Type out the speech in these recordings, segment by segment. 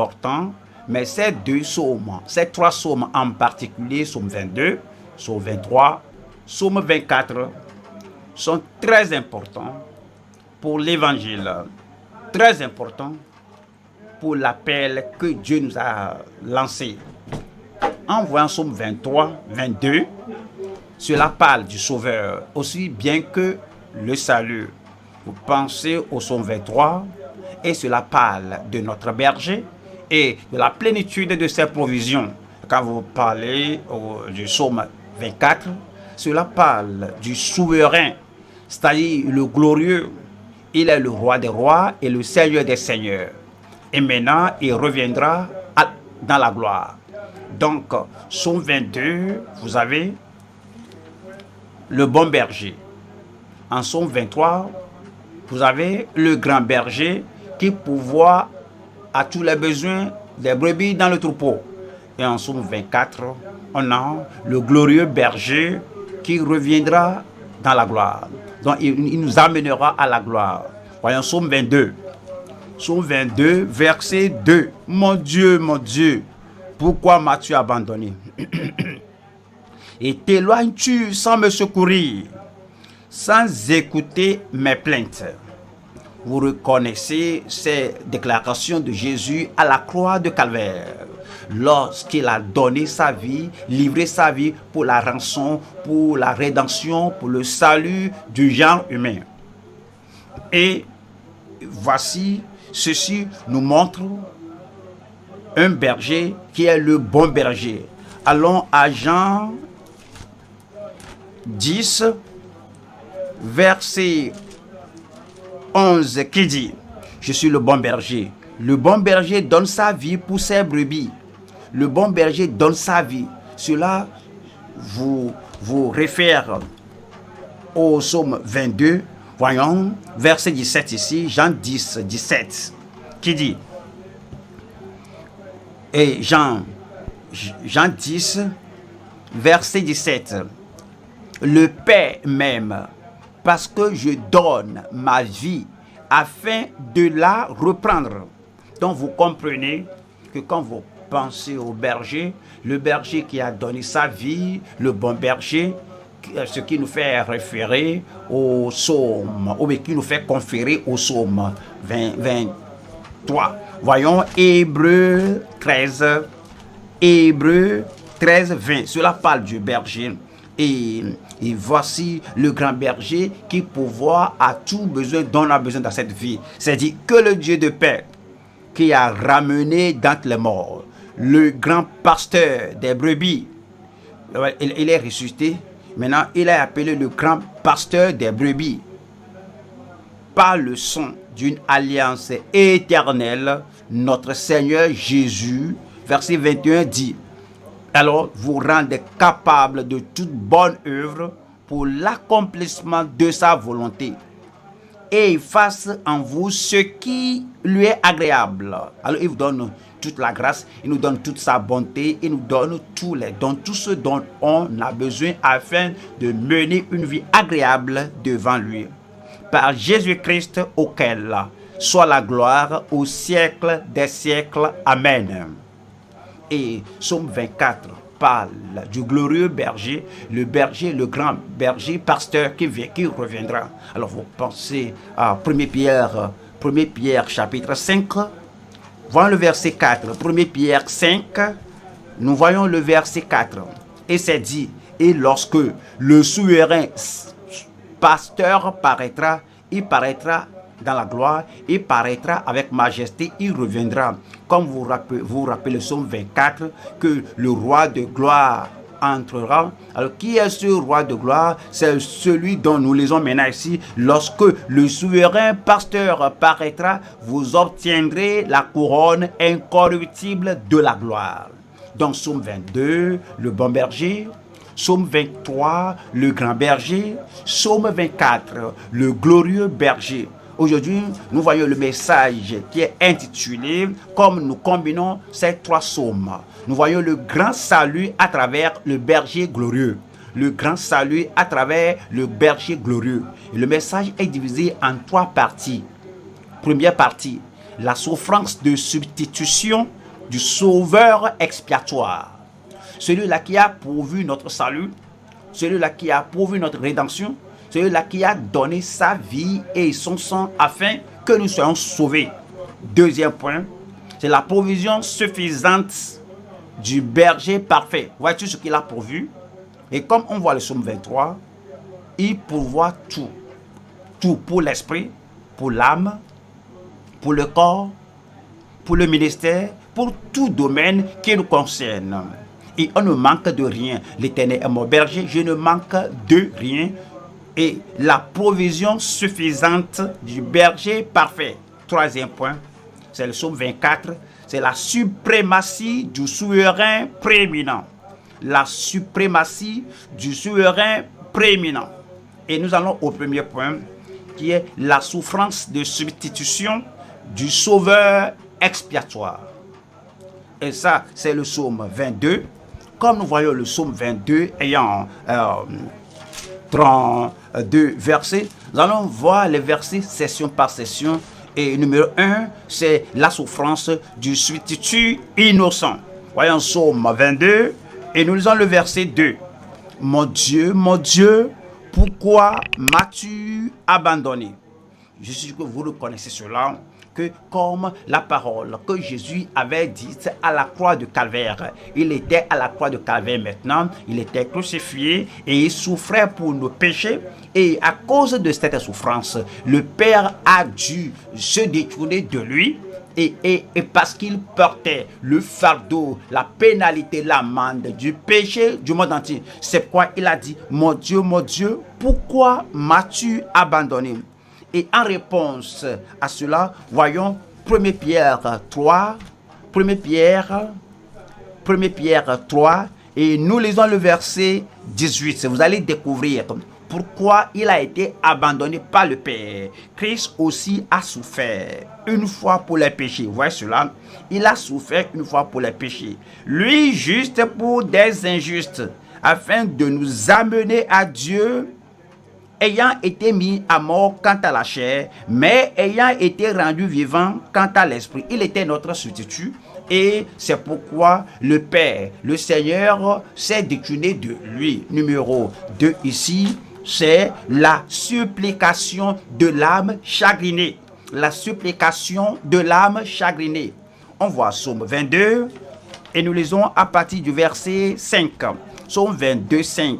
importants, mais ces deux psaumes, ces trois psaumes en particulier, psaume 22, psaume 23, psaume 24, sont très importants pour l'évangile, très importants pour l'appel que Dieu nous a lancé. En voyant psaume 23, 22, cela parle du Sauveur aussi bien que le salut. Vous pensez au psaume 23 et cela parle de notre berger et de la plénitude de ses provisions. Quand vous parlez du psaume 24, cela parle du souverain, c'est-à-dire le glorieux. Il est le roi des rois et le seigneur des seigneurs. Et maintenant, il reviendra dans la gloire. Donc, psaume 22, vous avez le bon berger. En psaume 23, vous avez le grand berger qui pourvoit à tous les besoins des brebis dans le troupeau. Et en psaume 24, on a le glorieux berger qui reviendra dans la gloire. Donc, il nous amènera à la gloire. Voyons psaume 22. Psaume 22, verset 2. Mon Dieu, pourquoi m'as-tu abandonné? Et t'éloignes-tu sans me secourir, sans écouter mes plaintes? Vous reconnaissez ces déclarations de Jésus à la croix de Calvaire, lorsqu'il a donné sa vie, livré sa vie pour la rançon, pour la rédemption, pour le salut du genre humain. Et voici, ceci nous montre un berger qui est le bon berger. Allons à Jean 10, verset 11 qui dit: je suis le bon berger. Le bon berger donne sa vie pour ses brebis. Le bon berger donne sa vie. Cela vous réfère au psaume 22. Voyons, verset 17 ici, Jean 10, 17, qui dit, et Jean 10, verset 17, le Père m'aime parce que je donne ma vie afin de la reprendre. Donc vous comprenez que quand vous pensez au berger, le berger qui a donné sa vie, le bon berger, ce qui nous fait référer au psaume, ou qui nous fait conférer au psaume 23. Voyons Hébreux 13, 20. Cela parle du berger. Et voici le grand berger qui pourvoit à tout besoin dont on a besoin dans cette vie. C'est-à-dire que le Dieu de paix qui a ramené d'entre les morts le grand pasteur des brebis, il est ressuscité. Maintenant, il est appelé le grand pasteur des brebis par le son d'une alliance éternelle. Notre Seigneur Jésus, verset 21 dit: alors vous rendez capable de toute bonne œuvre pour l'accomplissement de sa volonté, et il fasse en vous ce qui lui est agréable. Alors il vous donne toute la grâce, il nous donne toute sa bonté, il nous donne tous les dons, tout ce dont on a besoin afin de mener une vie agréable devant lui. Par Jésus-Christ, auquel soit la gloire au siècle des siècles. Amen. Et Psaume 24 parle du glorieux berger, le grand berger pasteur qui reviendra. Alors vous pensez à 1 Pierre chapitre 5, voyons le verset 4. 1 Pierre 5, nous voyons le verset 4. Et c'est dit, et lorsque le souverain pasteur paraîtra, il paraîtra dans la gloire, il paraîtra avec majesté, il reviendra. Comme vous rappelez le psaume 24, que le roi de gloire entrera. Alors qui est ce roi de gloire? C'est celui dont nous lisons maintenant ici. Lorsque le souverain pasteur paraîtra, vous obtiendrez la couronne incorruptible de la gloire. Donc psaume 22, le bon berger. Psaume 23, le grand berger. Psaume 24, le glorieux berger. Aujourd'hui, nous voyons le message qui est intitulé, comme nous combinons ces trois psaumes, nous voyons le grand salut à travers le berger glorieux. Le grand salut à travers le berger glorieux. Et le message est divisé en trois parties. Première partie, la souffrance de substitution du sauveur expiatoire. Celui-là qui a pourvu notre salut, celui-là qui a pourvu notre rédemption, celui-là qui a donné sa vie et son sang afin que nous soyons sauvés. Deuxième point, c'est la provision suffisante du berger parfait. Vois-tu ce qu'il a pourvu? Et comme on voit le psaume 23, il pourvoit tout. Tout pour l'esprit, pour l'âme, pour le corps, pour le ministère, pour tout domaine qui nous concerne. Et on ne manque de rien. L'Éternel est mon berger, je ne manque de rien. Et la provision suffisante du berger parfait. Troisième point, c'est le psaume 24, c'est la suprématie du souverain prééminent. La suprématie du souverain prééminent. Et nous allons au premier point, qui est la souffrance de substitution du sauveur expiatoire. Et ça, c'est le psaume 22. Comme nous voyons le psaume 22 ayant 32 versets, nous allons voir les versets session par session. Et numéro 1, c'est la souffrance du substitut innocent. Voyons psaume 22 et nous lisons le verset 2. Mon Dieu, pourquoi m'as-tu abandonné? Je suis sûr que vous reconnaissez cela, que comme la parole que Jésus avait dite à la croix de Calvaire, il était à la croix de Calvaire maintenant, il était crucifié et il souffrait pour nos péchés. Et à cause de cette souffrance, le Père a dû se détourner de lui. Et parce qu'il portait le fardeau, la pénalité, l'amende du péché du monde entier. C'est pourquoi il a dit, mon Dieu, pourquoi m'as-tu abandonné? Et en réponse à cela, voyons 1 Pierre 3, et nous lisons le verset 18. Vous allez découvrir pourquoi il a été abandonné par le Père. Christ aussi a souffert une fois pour les péchés. Vous voyez cela? Il a souffert une fois pour les péchés. Lui, juste pour des injustes, afin de nous amener à Dieu, ayant été mis à mort quant à la chair, mais ayant été rendu vivant quant à l'esprit. Il était notre substitut. Et c'est pourquoi le Père, le Seigneur, s'est détourné de lui. Numéro 2 ici, c'est la supplication de l'âme chagrinée. La supplication de l'âme chagrinée. On voit Psaume 22 et nous lisons à partir du verset 5. Psaume 22, 5.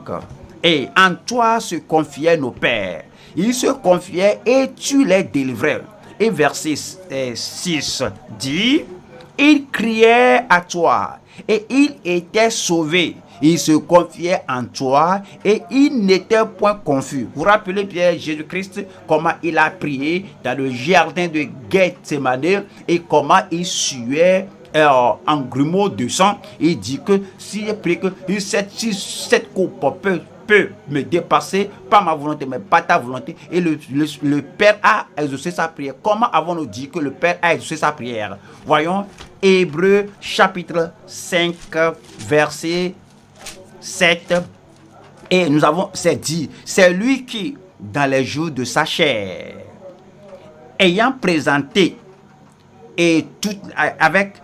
Et en toi se confiaient nos pères. Ils se confiaient et tu les délivrais. Et verset 6 dit, ils criaient à toi et ils étaient sauvés. Ils se confiaient en toi et ils n'étaient point confus. Vous vous rappelez bien Jésus-Christ, comment il a prié dans le jardin de Gethsémane et comment il suait en grumeaux de sang. Il dit que s'il prie que cette coupe peut me dépasser, pas ma volonté, mais pas ta volonté. Et le Père a exaucé sa prière. Comment avons-nous dit que le Père a exaucé sa prière? Voyons, Hébreux chapitre 5, verset 7. Et nous avons, c'est dit, c'est lui qui, dans les jours de sa chair, ayant présenté avec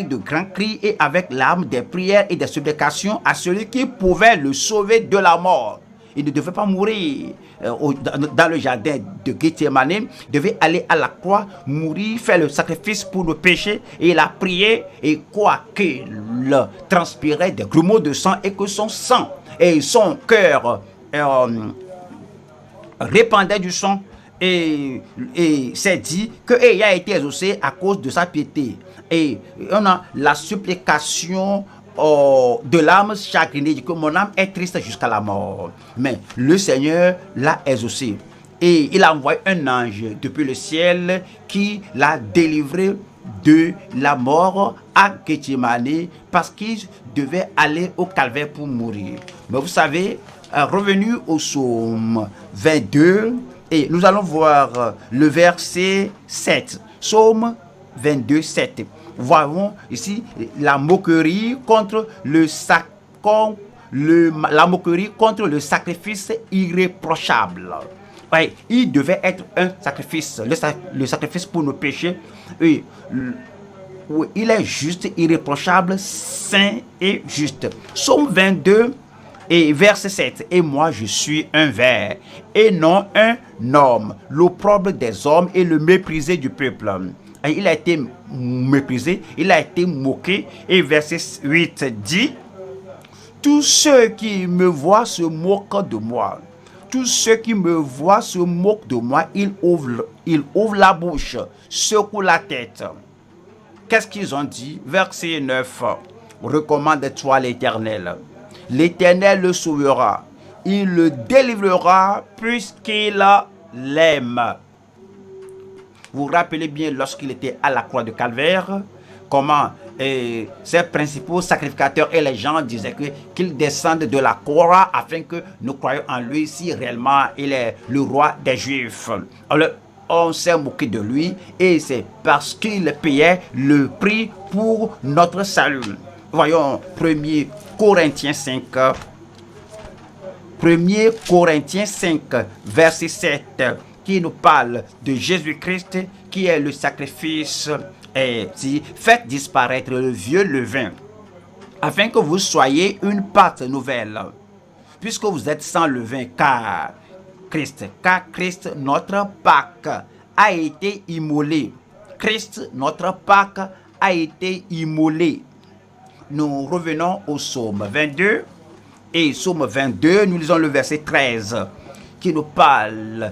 de grands cris et avec larmes des prières et des supplications à celui qui pouvait le sauver de la mort. Il ne devait pas mourir dans le jardin de Gethsémane. Il devait aller à la croix, mourir, faire le sacrifice pour le péché. Et il a prié, et quoi qu'il transpirait des grumeaux de sang et que son sang et son cœur répandaient du sang. Et c'est dit qu'il a été exaucé à cause de sa piété. Et on a la supplication de l'âme chagrinée, dit que mon âme est triste jusqu'à la mort. Mais le Seigneur l'a exaucé. Et il a envoyé un ange depuis le ciel qui l'a délivré de la mort à Gethsémane parce qu'il devait aller au calvaire pour mourir. Mais vous savez, revenu au psaume 22, et nous allons voir le verset 7. Psaume 22, 7. Voyons ici la moquerie contre la moquerie contre le sacrifice irréprochable. Ouais, il devait être un sacrifice, le sacrifice pour nos péchés. Oui, oui, il est juste, irréprochable, saint et juste. Psaume 22 et verset 7. Et moi je suis un ver et non un homme, l'opprobre des hommes et le méprisé du peuple. Et il a été méprisé, il a été moqué. Et verset 8 dit: tous ceux qui me voient se moquent de moi. Tous ceux qui me voient se moquent de moi. Ils ouvrent la bouche, secouent la tête. Qu'est-ce qu'ils ont dit? Verset 9. Recommande-toi l'Éternel. L'Éternel le sauvera. Il le délivrera puisqu'il l'aime. Vous vous rappelez bien lorsqu'il était à la croix de Calvaire, comment ses principaux sacrificateurs et les gens disaient qu'il descende de la croix afin que nous croyions en lui si réellement il est le roi des Juifs. Alors, on s'est moqué de lui et c'est parce qu'il payait le prix pour notre salut. Voyons 1 Corinthiens 5. 1 Corinthiens 5, verset 7, qui nous parle de Jésus-Christ qui est le sacrifice. Et si faites disparaître le vieux levain, afin que vous soyez une pâte nouvelle, puisque vous êtes sans levain, car Christ, notre Pâque, a été immolé. Christ, notre Pâque, a été immolé. Nous revenons au psaume 22. Et psaume 22, nous lisons le verset 13, qui nous parle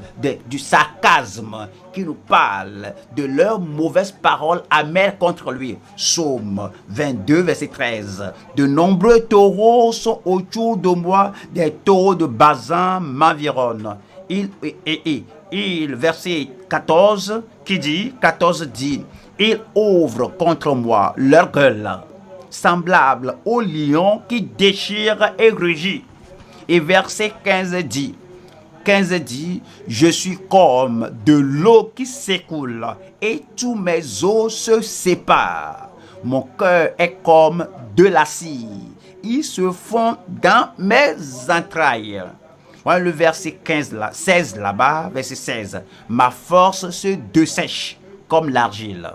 du sarcasme, qui nous parle de leurs mauvaises paroles amères contre lui. Psaume 22, verset 13. De nombreux taureaux sont autour de moi, des taureaux de Basan m'environnent. Verset 14 dit, ils ouvrent contre moi leur gueule, semblable au lion qui déchire et rugit. Et verset 15 dit, je suis comme de l'eau qui s'écoule et tous mes os se séparent. Mon cœur est comme de la cire, ils se font dans mes entrailles. Voilà le verset 16 là-bas, verset 16. Ma force se dessèche comme l'argile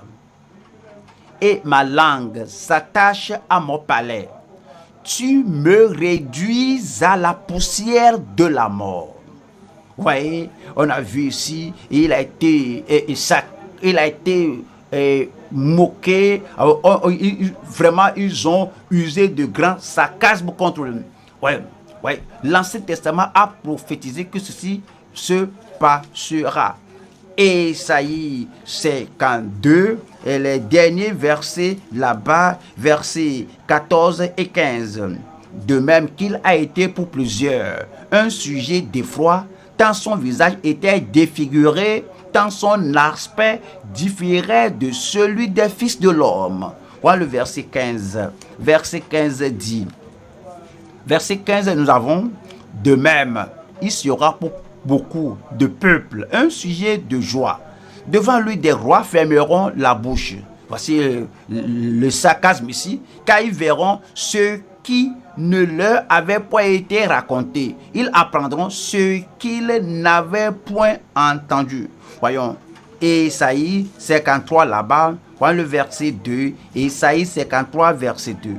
et ma langue s'attache à mon palais. Tu me réduis à la poussière de la mort. Vous voyez, on a vu ici, il a été moqué. Vraiment, ils ont usé de grands sarcasmes contre lui. Ouais. L'Ancien Testament a prophétisé que ceci se passera. Ésaïe 52 et les derniers versets là-bas, versets 14 et 15. De même qu'il a été pour plusieurs un sujet d'effroi, tant son visage était défiguré, tant son aspect différait de celui des fils de l'homme. Voilà le verset 15. Verset 15 dit, verset 15, nous avons, de même, il sera pour beaucoup de peuples un sujet de joie. Devant lui, des rois fermeront la bouche. Voici le sarcasme ici, car ils verront ce qui ne leur avait point été raconté. Ils apprendront ce qu'ils n'avaient point entendu. Voyons, Ésaïe 53 là-bas, voilà le verset 2, Ésaïe 53 verset 2.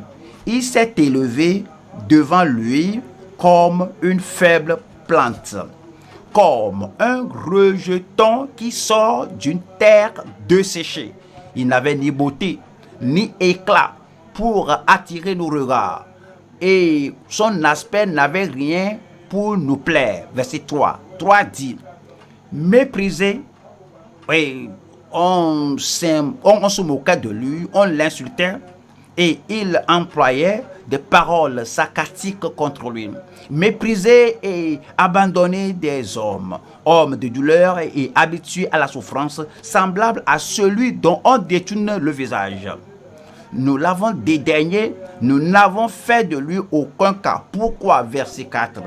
Il s'est élevé devant lui comme une faible plante, comme un rejeton qui sort d'une terre desséchée. Il n'avait ni beauté, ni éclat pour attirer nos regards. Et son aspect n'avait rien pour nous plaire. Verset 3. 3 dit, méprisé, oui, on se moquait de lui, on l'insultait et il employait des paroles sarcastiques contre lui. Méprisé et abandonné des hommes, homme de douleur et habitué à la souffrance, semblable à celui dont on détourne le visage. Nous l'avons dédaigné, nous n'avons fait de lui aucun cas. Pourquoi? Verset 4.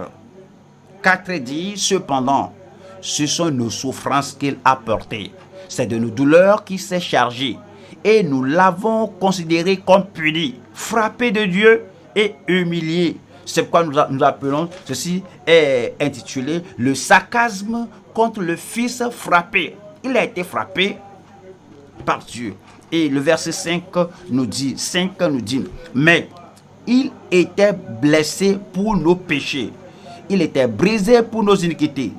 4 dit, cependant, ce sont nos souffrances qu'il a portées. C'est de nos douleurs qu'il s'est chargé. Et nous l'avons considéré comme puni, frappé de Dieu et humilié. C'est pourquoi nous appelons ceci est intitulé le sarcasme contre le Fils frappé. Il a été frappé par Dieu. Et le verset 5 nous dit, mais il était blessé pour nos péchés. Il était brisé pour nos iniquités.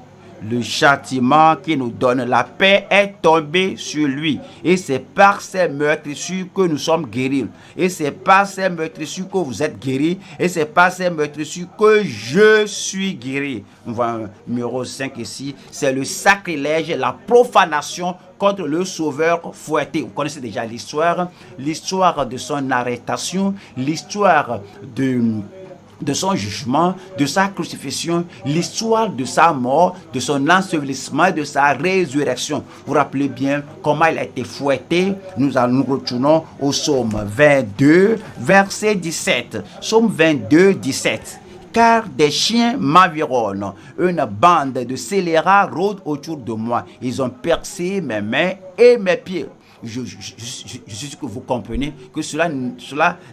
Le châtiment qui nous donne la paix est tombé sur lui. Et c'est par ces meurtrissures que nous sommes guéris. Et c'est par ces meurtrissures que vous êtes guéris. Et c'est par ces meurtrissures que je suis guéri. On voit numéro 5 ici. C'est le sacrilège, la profanation contre le Sauveur fouetté. Vous connaissez déjà l'histoire de son arrestation, l'histoire de son jugement, de sa crucifixion, l'histoire de sa mort, de son ensevelissement et de sa résurrection. Vous vous rappelez bien comment il a été fouetté. Nous retournons au psaume 22, verset 17. Psaume 22, 17. Car des chiens m'environnent, une bande de scélérats rôde autour de moi. Ils ont percé mes mains et mes pieds. Je suis sûr que vous comprenez que cela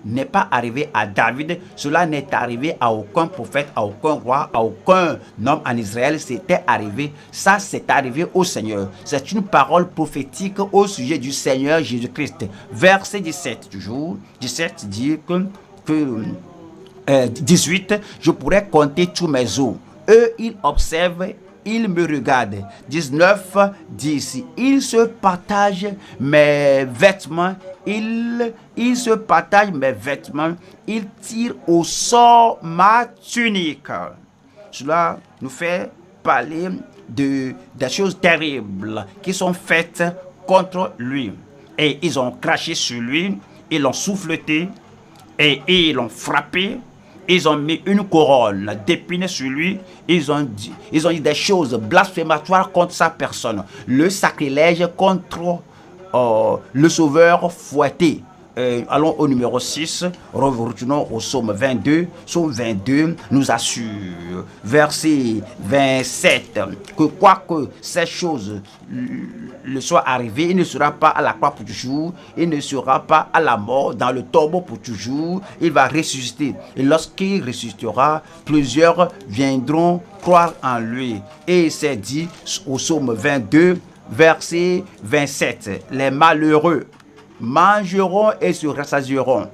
n'est pas arrivé à David, cela n'est arrivé à aucun prophète, à aucun roi, à aucun homme en Israël. C'est arrivé au Seigneur. C'est une parole prophétique au sujet du Seigneur Jésus-Christ. Verset 17, toujours. 17 dit que 18, je pourrais compter tous mes os. Eux, ils observent, ils me regardent. 19 dit ici, ils se partagent mes vêtements, ils se partagent mes vêtements, ils tirent au sort ma tunique. Cela nous fait parler des choses terribles qui sont faites contre lui. Et ils ont craché sur lui, ils l'ont souffleté, et ils l'ont frappé. Ils ont mis une couronne d'épines sur lui. Ils ont dit des choses blasphématoires contre sa personne. Le sacrilège contre le Sauveur fouetté. Allons au numéro 6, retournons au psaume 22. Psaume 22 nous assure, verset 27, que quoique ces choses le soient arrivées, il ne sera pas à la croix pour toujours, il ne sera pas à la mort, dans le tombeau pour toujours, il va ressusciter. Et lorsqu'il ressuscitera, plusieurs viendront croire en lui. Et c'est dit au psaume 22, verset 27, les malheureux mangeront et se rassasieront.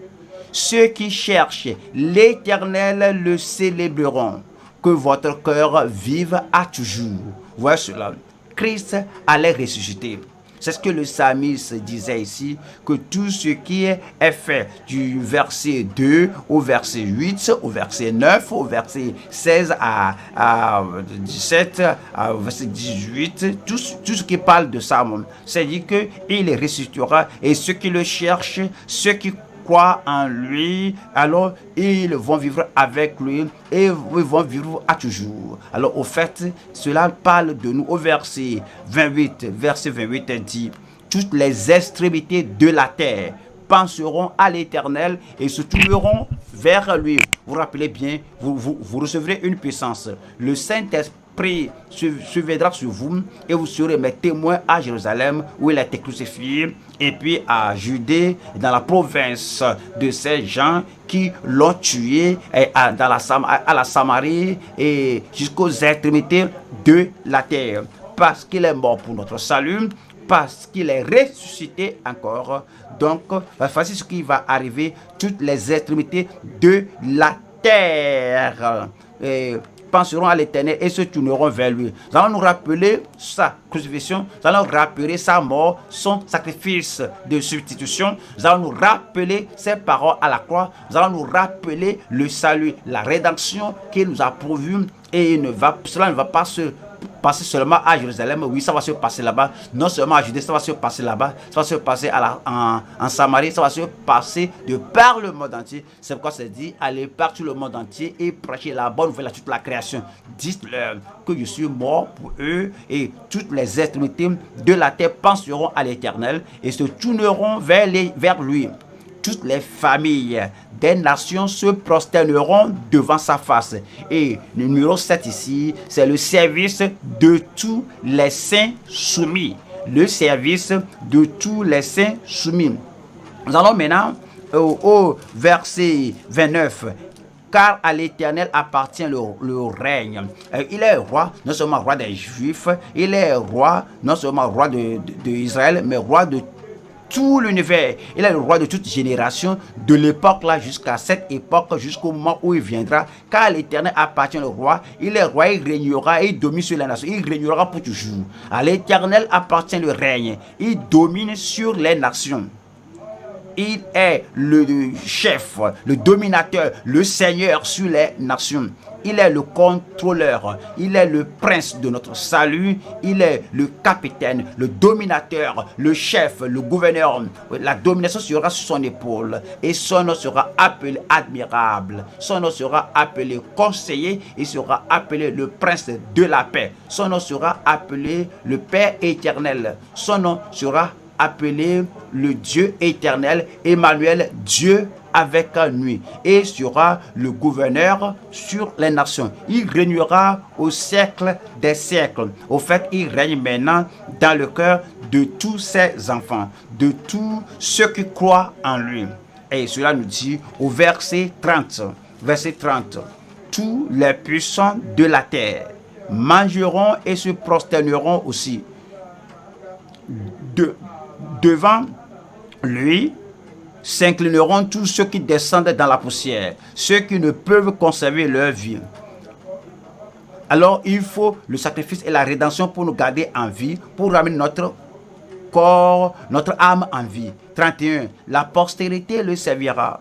Ceux qui cherchent l'Éternel le célébreront. Que votre cœur vive à toujours. Voyez cela. Christ allait ressusciter. C'est ce que le psalmiste disait ici, que tout ce qui est fait du verset 2 au verset 8, au verset 9, au verset 16 à 17, au verset 18, tout ce qui parle de ça, c'est dit qu'il ressuscitera, et ceux qui le cherchent, ceux qui croient en lui, alors ils vont vivre avec lui et ils vont vivre à toujours. Alors au fait, cela parle de nous au verset 28 dit, toutes les extrémités de la terre penseront à l'Éternel et se tourneront vers lui. Vous vous rappelez bien, vous recevrez une puissance. Le Saint-Esprit surviendra sur vous et vous serez mes témoins à Jérusalem où il a été crucifié, et puis à Judée, dans la province de ces gens qui l'ont tué, et à la Samarie et jusqu'aux extrémités de la terre, parce qu'il est mort pour notre salut, parce qu'il est ressuscité encore. Donc voici ce qui va arriver, toutes les extrémités de la terre penseront à l'Éternel et se tourneront vers lui. Nous allons nous rappeler sa crucifixion, nous allons rappeler sa mort, son sacrifice de substitution, nous allons nous rappeler ses paroles à la croix, nous allons nous rappeler le salut, la rédemption qu'il nous a pourvu, et cela ne va pas se passer seulement à Jérusalem. Oui, ça va se passer là-bas. Non seulement à Judée, ça va se passer là-bas. Ça va se passer en Samarie. Ça va se passer de par le monde entier. C'est pourquoi c'est dit, allez partout le monde entier et prêchez la bonne nouvelle à toute la création. Dites-leur que je suis mort pour eux, et toutes les extrémités de la terre penseront à l'Éternel et se tourneront vers lui. Toutes les familles des nations se prosterneront devant sa face. Et le numéro 7 ici, c'est le service de tous les saints soumis. Le service de tous les saints soumis. Nous allons maintenant au verset 29. car à l'Éternel appartient le règne. Il est roi, non seulement roi des Juifs, il est roi, non seulement roi de Israël, mais roi de tout l'univers. Il est le roi de toute génération, de l'époque là jusqu'à cette époque, jusqu'au moment où il viendra, car à l'Éternel appartient le roi. Il est roi, il régnera et il domine sur les nations. Il régnera pour toujours. À l'Éternel appartient le règne. Il domine sur les nations. Il est le chef, le dominateur, le seigneur sur les nations. Il est le contrôleur, il est le prince de notre salut, il est le capitaine, le dominateur, le chef, le gouverneur. La domination sera sur son épaule et son nom sera appelé admirable. Son nom sera appelé conseiller, il sera appelé le prince de la paix. Son nom sera appelé le Père éternel. Son nom sera appelé le Dieu éternel, Emmanuel, Dieu avec nous, et sera le gouverneur sur les nations. Il régnera au siècle des siècles. Au fait, il règne maintenant dans le cœur de tous ses enfants, de tous ceux qui croient en lui. Et cela nous dit au verset 30, tous les puissants de la terre mangeront et se prosterneront aussi devant lui. S'inclineront tous ceux qui descendent dans la poussière, ceux qui ne peuvent conserver leur vie. Alors il faut le sacrifice et la rédemption pour nous garder en vie, pour ramener notre corps, notre âme en vie. 31. La postérité le servira.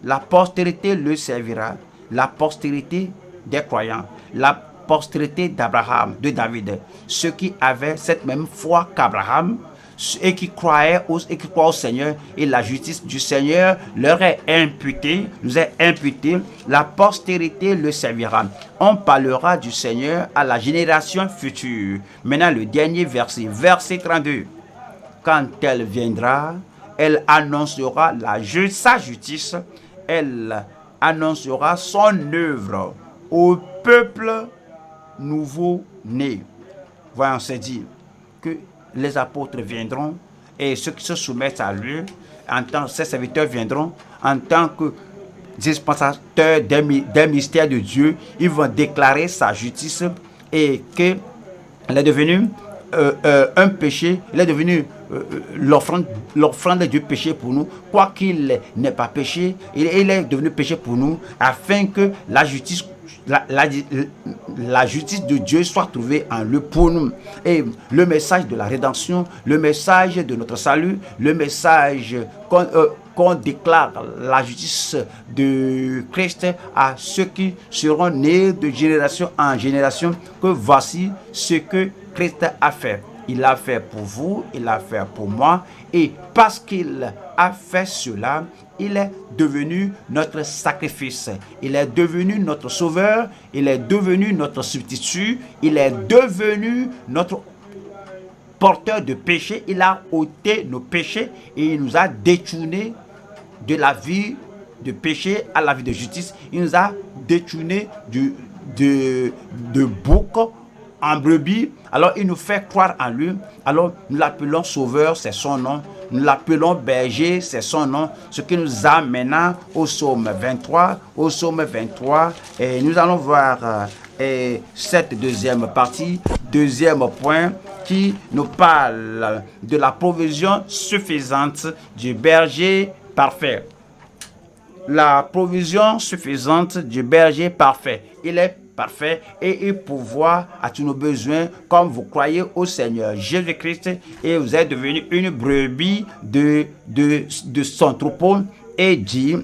La postérité le servira. La postérité des croyants. La postérité d'Abraham, de David. Ceux qui avaient cette même foi qu'Abraham, et qui croient au Seigneur, et la justice du Seigneur leur est imputée, nous est imputée, la postérité le servira. On parlera du Seigneur à la génération future. Maintenant le dernier verset 32. Quand elle viendra, elle annoncera sa justice, elle annoncera son œuvre au peuple nouveau-né. Voyons, c'est dit que les apôtres viendront et ceux qui se soumettent à lui, ces serviteurs viendront en tant que dispensateurs des mystères de Dieu. Ils vont déclarer sa justice et qu'il est devenu un péché, il est devenu l'offrande du péché pour nous, quoiqu'il n'ait pas péché, il est devenu péché pour nous, afin que la justice de Dieu soit trouvée en lui pour nous. Et le message de la rédemption, le message de notre salut, le message qu'on déclare la justice de Christ à ceux qui seront nés de génération en génération, que voici ce que Christ a fait. Il l'a fait pour vous, il l'a fait pour moi, et parce qu'il a fait cela, il est devenu notre sacrifice, il est devenu notre sauveur, il est devenu notre substitut, il est devenu notre porteur de péché, il a ôté nos péchés et il nous a détournés de la vie de péché à la vie de justice. Il nous a détournés de bouc en brebis. Alors il nous fait croire en lui. Alors nous l'appelons sauveur, c'est son nom. Nous l'appelons berger, c'est son nom. Ce qui nous amène au psaume 23. Au psaume 23, et nous allons voir cette deuxième partie, deuxième point, qui nous parle de la provision suffisante du berger parfait. La provision suffisante du berger parfait. Il est parfait et il pourvoit à tous nos besoins comme vous croyez au Seigneur Jésus-Christ et vous êtes devenu une brebis de son troupeau, et dit: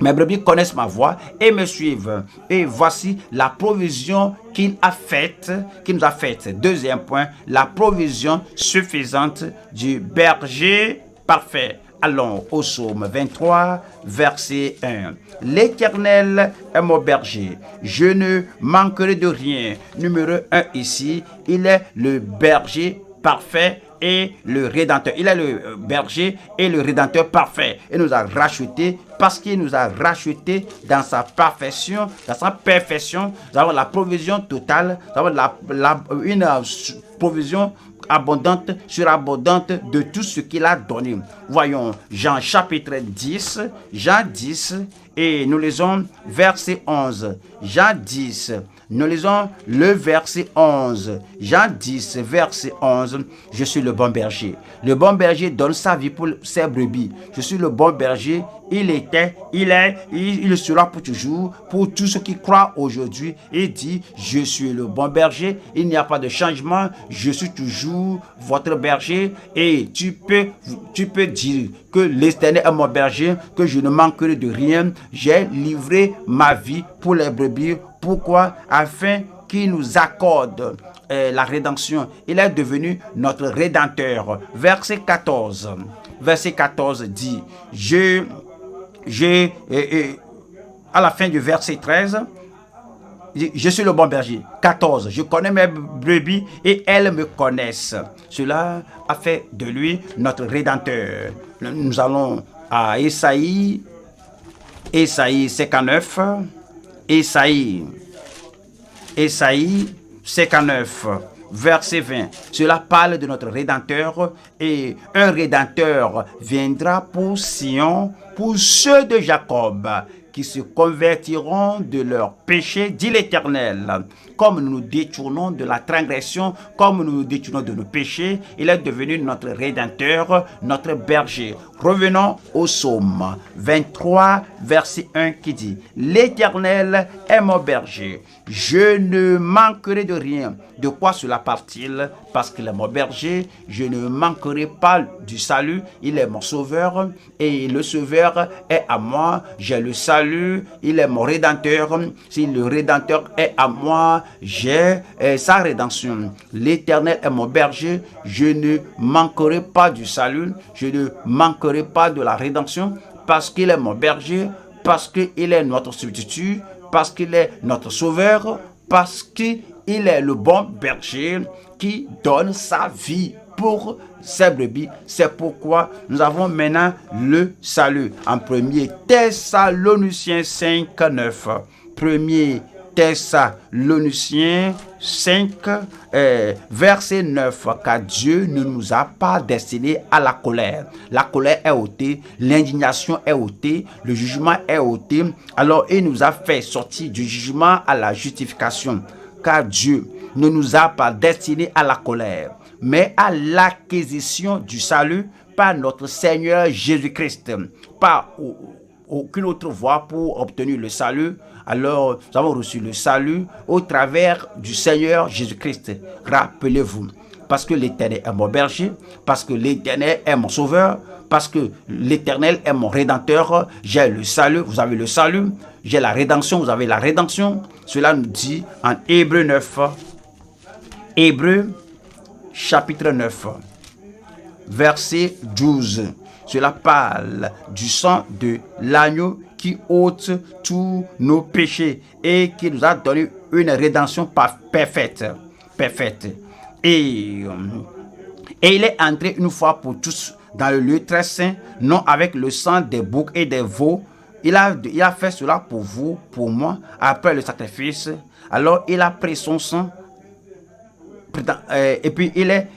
mes brebis connaissent ma voix et me suivent. Et voici la provision qu'il nous a faite. Deuxième point, la provision suffisante du berger parfait. Allons au psaume 23, verset 1. L'Éternel est mon berger, je ne manquerai de rien. Numéro 1 ici, il est le berger parfait et le rédempteur. Il est le berger et le rédempteur parfait. Il nous a rachetés parce qu'il nous a rachetés dans sa perfection. Dans sa perfection, nous avons la provision totale. Nous avons une provision abondante sur abondante de tout ce qu'il a donné. Voyons Jean chapitre 10, Jean 10, et nous lisons verset 11. Jean 10, nous lisons le verset 11. Jean 10, verset 11. Je suis le bon berger. Le bon berger donne sa vie pour ses brebis. Je suis le bon berger. Il était, il est, il sera pour toujours, pour tous ceux qui croient aujourd'hui. Il dit, je suis le bon berger. Il n'y a pas de changement. Je suis toujours votre berger. Et tu peux dire que l'Éternel est mon berger, que je ne manquerai de rien. J'ai livré ma vie pour les brebis. Pourquoi? Afin qu'il nous accorde la rédemption. Il est devenu notre rédempteur. Verset 14. Verset 14 dit, à la fin du verset 13, je suis le bon berger. 14. Je connais mes brebis et elles me connaissent. Cela a fait de lui notre rédempteur. Nous allons à Ésaïe 59. Ésaïe 59, verset 20. Cela parle de notre Rédempteur, et un Rédempteur viendra pour Sion, pour ceux de Jacob qui se convertiront de leurs péchés, dit l'Éternel. Comme nous nous détournons de la transgression, comme nous nous détournons de nos péchés, il est devenu notre Rédempteur, notre berger. Revenons au psaume 23, verset 1 qui dit, l'Éternel est mon berger, je ne manquerai de rien. De quoi cela part-il? Parce qu'il est mon berger, je ne manquerai pas du salut. Il est mon sauveur et le sauveur est à moi. J'ai le salut, il est mon rédempteur. Si le rédempteur est à moi, j'ai sa rédemption. L'Éternel est mon berger, je ne manquerai pas du salut, je ne manquerai pas de la rédemption, parce qu'il est mon berger, parce qu'il est notre substitut, parce qu'il est notre sauveur, parce qu'il est le bon berger qui donne sa vie pour ses brebis. C'est pourquoi nous avons maintenant le salut. En 1 Thessaloniciens 5, 9. 1 Thessaloniciens 5, verset 9. Car Dieu ne nous a pas destinés à la colère. La colère est ôtée, l'indignation est ôtée, le jugement est ôté. Alors il nous a fait sortir du jugement à la justification. Car Dieu ne nous a pas destinés à la colère, mais à l'acquisition du salut par notre Seigneur Jésus-Christ. Pas aucune autre voie pour obtenir le salut. Alors, nous avons reçu le salut au travers du Seigneur Jésus-Christ. Rappelez-vous, parce que l'Éternel est mon berger, parce que l'Éternel est mon sauveur, parce que l'Éternel est mon rédempteur, j'ai le salut, vous avez le salut, j'ai la rédemption, vous avez la rédemption. Cela nous dit en Hébreux 9, Hébreux chapitre 9, verset 12. Cela parle du sang de l'agneau qui ôte tous nos péchés et qui nous a donné une rédemption parfaite. Et il est entré une fois pour tous dans le lieu très saint, non avec le sang des boucs et des veaux. Il a fait cela pour vous, pour moi, après le sacrifice. Alors il a pris son sang. Et puis il est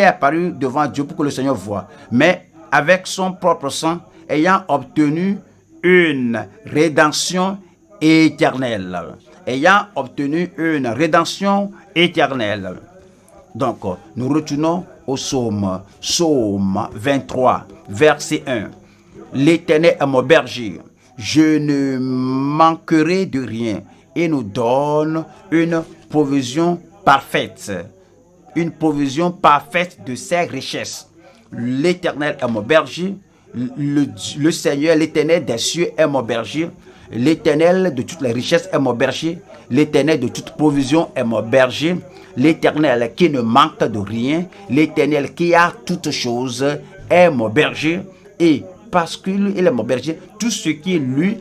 apparu devant Dieu pour que le Seigneur voie. Mais avec son propre sang, ayant obtenu une rédemption éternelle. Ayant obtenu une rédemption éternelle. Donc, nous retournons au psaume 23, verset 1. L'Éternel est mon berger, je ne manquerai de rien. Et nous donne une provision parfaite. Une provision parfaite de ses richesses. L'Éternel est mon berger. Le Seigneur, l'Éternel des cieux est mon berger. L'Éternel de toutes les richesses est mon berger. L'Éternel de toute provision est mon berger. L'Éternel qui ne manque de rien. L'Éternel qui a toutes choses est mon berger. Et parce qu'il est mon berger, tout ce qui lui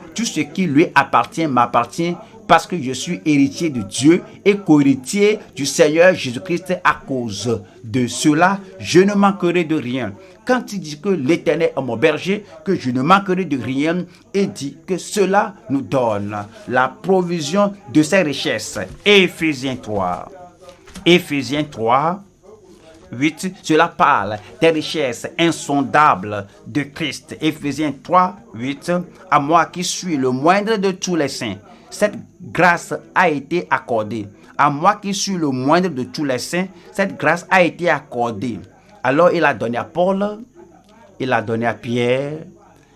appartient m'appartient. Parce que je suis héritier de Dieu et co-héritier du Seigneur Jésus-Christ. À cause de cela, je ne manquerai de rien. Quand il dit que l'Éternel est mon berger, que je ne manquerai de rien, il dit que cela nous donne la provision de ses richesses. Éphésiens 3. Éphésiens 3, 8, cela parle des richesses insondables de Christ. Éphésiens 3, 8, à moi qui suis le moindre de tous les saints, cette grâce a été accordée. À moi qui suis le moindre de tous les saints, cette grâce a été accordée. Alors il a donné à Paul, il a donné à Pierre,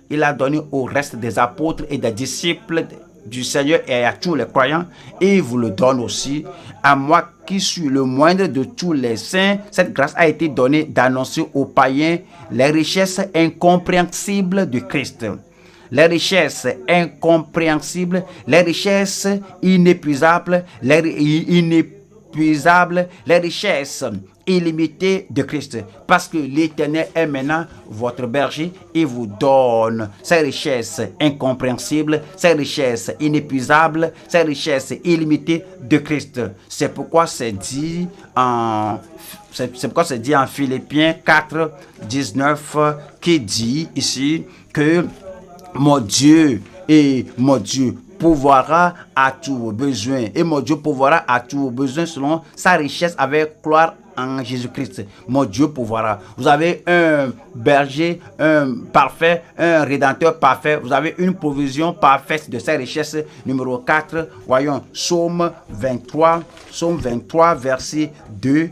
il a donné au reste des apôtres et des disciples du Seigneur et à tous les croyants, et il vous le donne aussi. À moi qui suis le moindre de tous les saints, cette grâce a été donnée d'annoncer aux païens les richesses incompréhensibles de Christ. Les richesses incompréhensibles, les richesses inépuisables, les richesses illimitées de Christ. Parce que l'Éternel est maintenant votre berger et vous donne ces richesses incompréhensibles, ces richesses inépuisables, ces richesses illimitées de Christ. C'est pourquoi c'est dit en Philippiens 4, 19 qui dit ici que mon Dieu pourvoira à tous vos besoins. Et mon Dieu pourvoira à tous vos besoins selon sa richesse avec gloire en Jésus-Christ. Mon Dieu pourvoira. Vous avez un berger, parfait, un rédempteur parfait. Vous avez une provision parfaite de sa richesse. Numéro 4, voyons, Psaume 23, verset 2.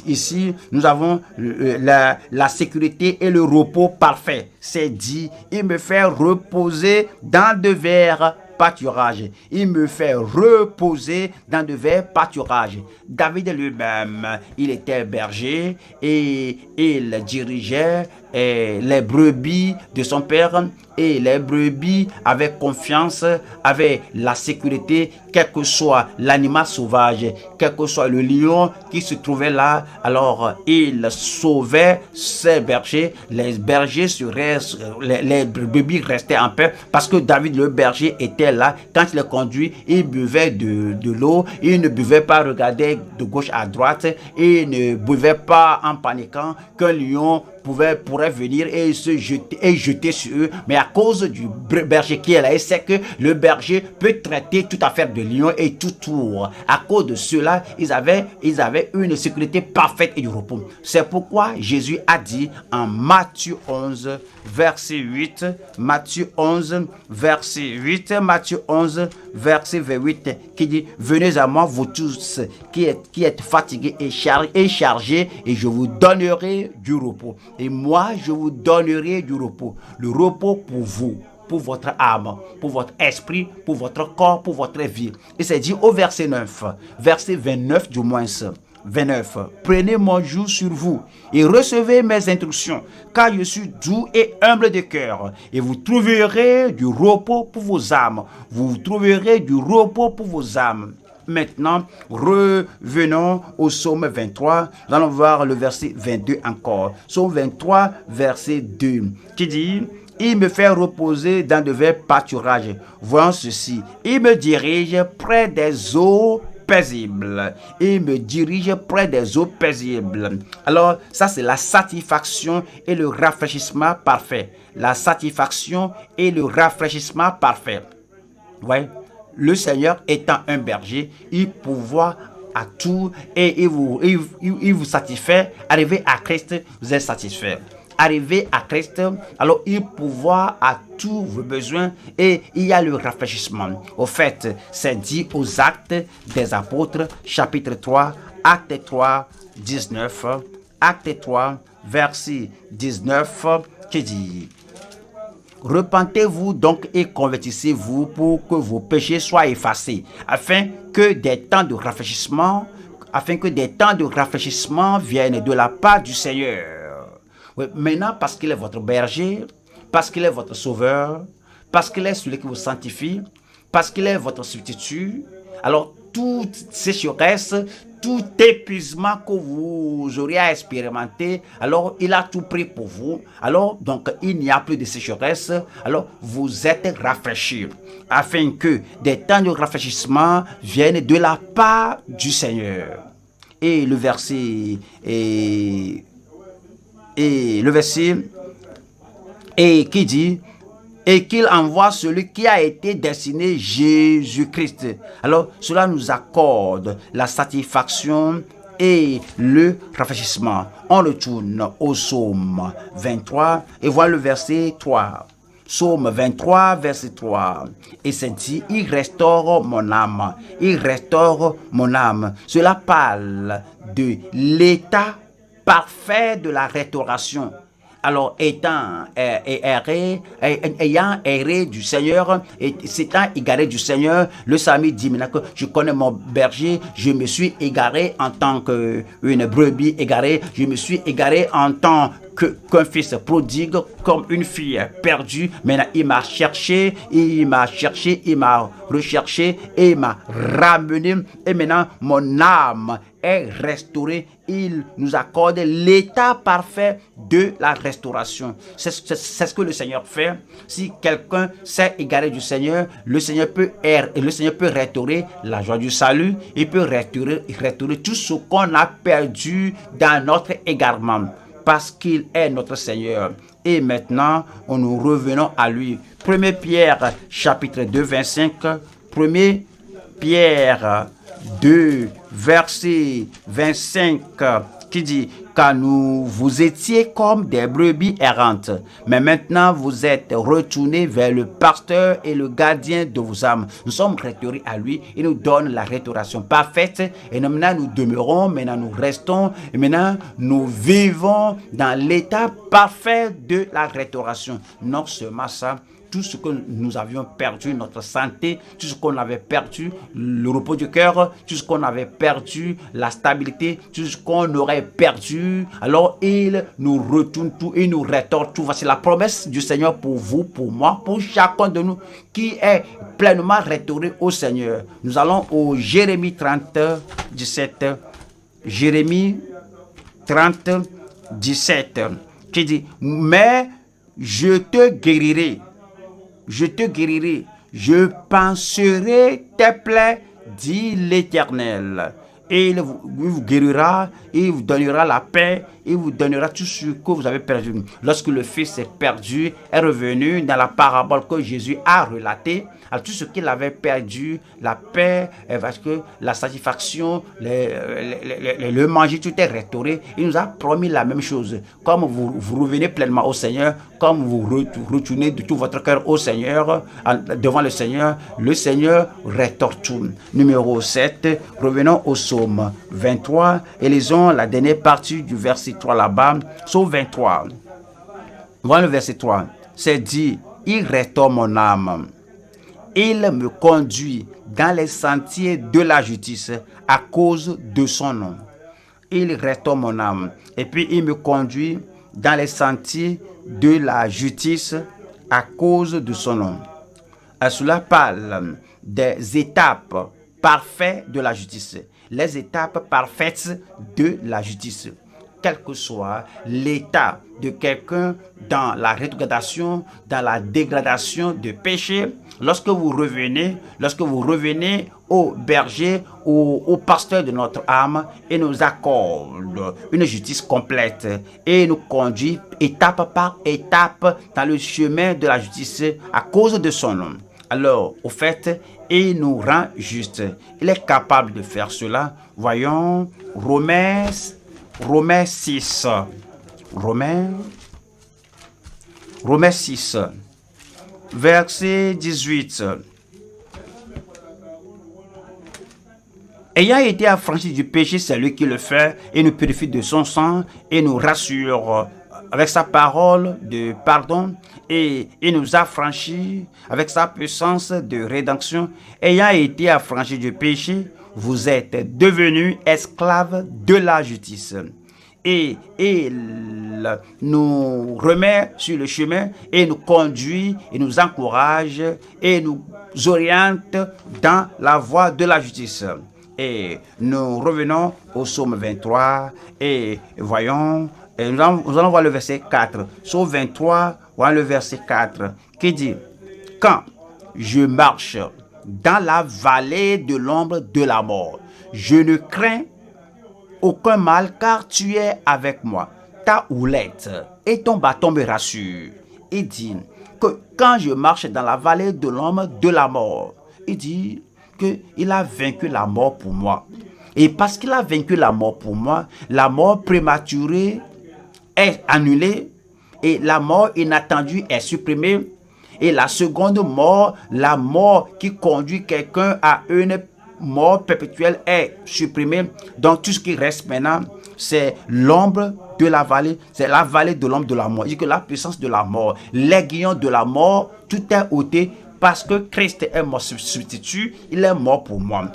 Ici, nous avons la sécurité et le repos parfait. C'est dit, il me fait reposer dans de verts pâturages. Il me fait reposer dans de verts pâturages. David lui-même, il était berger et il dirigeait les brebis de son père, et les brebis avaient confiance, avaient la sécurité, quel que soit l'animal sauvage, quel que soit le lion qui se trouvait là. Alors il sauvait ses bergers, les brebis restaient en paix parce que David le berger était là. Quand il les conduit, il buvait de l'eau, il ne buvait pas regarder de gauche à droite, il ne buvait pas en paniquant qu'un lion pourrait venir et se jeter sur eux. Mais à cause du berger qui est là, il sait que le berger peut traiter toute affaire de lion et tout tour. À cause de cela, ils avaient une sécurité parfaite et du repos. C'est pourquoi Jésus a dit en Matthieu 11, verset 8, Matthieu 11, verset 28, qui dit: venez à moi, vous tous qui êtes fatigués et chargés, et je vous donnerai du repos. Et moi, je vous donnerai du repos. Le repos pour vous, pour votre âme, pour votre esprit, pour votre corps, pour votre vie. Et c'est dit au verset 9, verset 29 du moins. 29. Prenez mon joug sur vous et recevez mes instructions, car je suis doux et humble de cœur, et vous trouverez du repos pour vos âmes. Vous trouverez du repos pour vos âmes. Maintenant, revenons au psaume 23. Nous allons voir le verset 22 encore. Psaume 23, verset 2, qui dit: il me fait reposer dans de verts pâturages. Voyons ceci. Il me dirige près des eaux paisibles. Il me dirige près des eaux paisibles. Alors, ça, c'est la satisfaction et le rafraîchissement parfait. La satisfaction et le rafraîchissement parfait. Ouais. Le Seigneur étant un berger, il pourvoit à tout et il vous satisfait. Arrivé à Christ, vous êtes satisfait. Arrivé à Christ, alors il pourvoit à tous vos besoins et il y a le rafraîchissement. Au fait, c'est dit aux Actes des Apôtres, chapitre 3, Acte 3, 19, Acte 3, verset 19, qui dit: repentez-vous donc et convertissez-vous pour que vos péchés soient effacés, afin que des temps de rafraîchissement viennent de la part du Seigneur. Oui, maintenant, parce qu'il est votre berger, parce qu'il est votre sauveur, parce qu'il est celui qui vous sanctifie, parce qu'il est votre substitut, alors toute sécheresse, tout épuisement que vous auriez à expérimenter, alors il a tout pris pour vous. Alors donc il n'y a plus de sécheresse. Alors vous êtes rafraîchis, afin que des temps de rafraîchissement viennent de la part du Seigneur. Et le verset qui dit: et qu'il envoie celui qui a été destiné, Jésus-Christ. Alors, cela nous accorde la satisfaction et le rafraîchissement. On retourne au psaume 23 et voilà le verset 3. Psaume 23, verset 3. Et c'est dit, il restaure mon âme. Il restaure mon âme. Cela parle de l'état parfait de la restauration. Alors, ayant erré du Seigneur, et s'étant égaré du Seigneur, le Psalmiste dit maintenant que je connais mon berger, je me suis égaré en tant qu'une brebis égarée, je me suis égaré en tant qu'un fils prodigue, comme une fille perdue. Maintenant, il m'a cherché, il m'a recherché et il m'a ramené. Et maintenant, mon âme est restaurée. Il nous accorde l'état parfait de la restauration. C'est ce que le Seigneur fait. Si quelqu'un s'est égaré du Seigneur, le Seigneur peut restaurer la joie du salut. Il peut restaurer tout ce qu'on a perdu dans notre égarement, parce qu'il est notre Seigneur. Et maintenant, nous revenons à lui. 1 Pierre, chapitre 2, 25. 1 Pierre 2, verset 25, qui dit, car vous étiez comme des brebis errantes, mais maintenant vous êtes retournés vers le pasteur et le gardien de vos âmes. Nous sommes restaurés à lui, il nous donne la restauration parfaite, et maintenant nous demeurons, maintenant nous restons, et maintenant nous vivons dans l'état parfait de la restauration. Non seulement ça, tout ce que nous avions perdu, notre santé, tout ce qu'on avait perdu, le repos du cœur, tout ce qu'on avait perdu, la stabilité, tout ce qu'on aurait perdu, alors il nous retourne tout, il nous restaure tout. Voici la promesse du Seigneur pour vous, pour moi, pour chacun de nous qui est pleinement restauré au Seigneur. Nous allons au Jérémie 30, 17. Jérémie 30, 17, qui dit, mais je te guérirai, je panserai tes plaies, dit l'Éternel. Et il vous guérira, il vous donnera la paix, il vous donnera tout ce que vous avez perdu. Lorsque le fils est perdu, est revenu dans la parabole que Jésus a relatée, à tout ce qu'il avait perdu, la paix, parce que la satisfaction, le manger, tout est restauré. Il nous a promis la même chose. Comme vous revenez pleinement au Seigneur, comme vous retournez de tout votre cœur au Seigneur, devant le Seigneur restaure tout. Numéro 7, revenons au psaume 23 et lisons la dernière partie du verset 3 là-bas. Psaume 23. Voilà le verset 3. C'est dit, il restaure mon âme. Il me conduit dans les sentiers de la justice à cause de son nom. Il restaure mon âme. Et puis il me conduit dans les sentiers de la justice à cause de son nom. Cela parle des étapes parfaites de la justice. Les étapes parfaites de la justice. Quel que soit l'état de quelqu'un dans la rétrogradation, dans la dégradation de péché, lorsque vous revenez au berger, au pasteur de notre âme, il nous accorde une justice complète et nous conduit étape par étape dans le chemin de la justice à cause de son nom. Alors, au fait, il nous rend juste. Il est capable de faire cela. Voyons Romains 6. Romains 6, verset 18. Ayant été affranchi du péché, c'est lui qui le fait et nous purifie de son sang et nous rassure avec sa parole de pardon, et il nous a franchis avec sa puissance de rédemption. Ayant été affranchi du péché, vous êtes devenus esclaves de la justice. Et il nous remet sur le chemin et nous conduit et nous encourage et nous oriente dans la voie de la justice. Et nous revenons au psaume 23 et voyons, et nous allons voir le verset 4. Psaume 23, voilà le verset 4 qui dit, quand je marche dans la vallée de l'ombre de la mort, je ne crains aucun mal, car tu es avec moi. Ta houlette et ton bâton me rassurent. Et dit, que quand je marche dans la vallée de l'ombre de la mort, il dit qu'il a vaincu la mort pour moi. Et parce qu'il a vaincu la mort pour moi, la mort prématurée est annulée et la mort inattendue est supprimée. Et la seconde mort, la mort qui conduit quelqu'un à une mort perpétuelle est supprimée. Donc tout ce qui reste maintenant, c'est l'ombre de la vallée, c'est la vallée de l'ombre de la mort. Il dit que la puissance de la mort, l'aiguillon de la mort, tout est ôté parce que Christ est mon substitut, il est mort pour moi.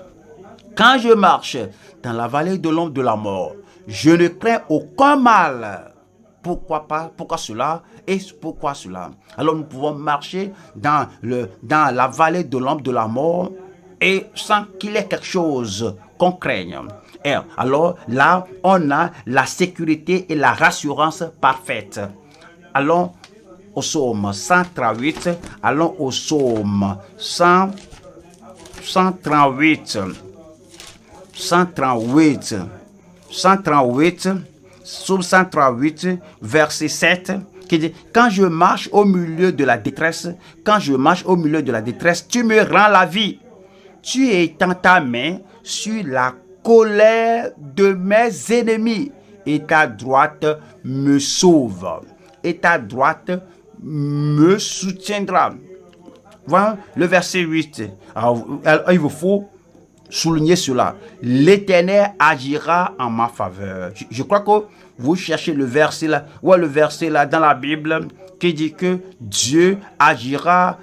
Quand je marche dans la vallée de l'ombre de la mort, je ne crains aucun mal. Pourquoi pas? Pourquoi cela? Et pourquoi cela? Alors nous pouvons marcher dans la vallée de l'ombre de la mort et sans qu'il y ait quelque chose qu'on craigne. Et alors là, on a la sécurité et la rassurance parfaite. Allons au psaume 138. Allons au psaume 138. 138. Psaume 138, verset 7, qui dit: quand je marche au milieu de la détresse, tu me rends la vie. Tu étends ta main sur la colère de mes ennemis et ta droite me sauve. Et ta droite me soutiendra. Voilà le verset 8. Alors, il vous faut souligner cela. L'Éternel agira en ma faveur. Je crois que vous cherchez le verset là, ou le verset là dans la Bible qui dit que Dieu agira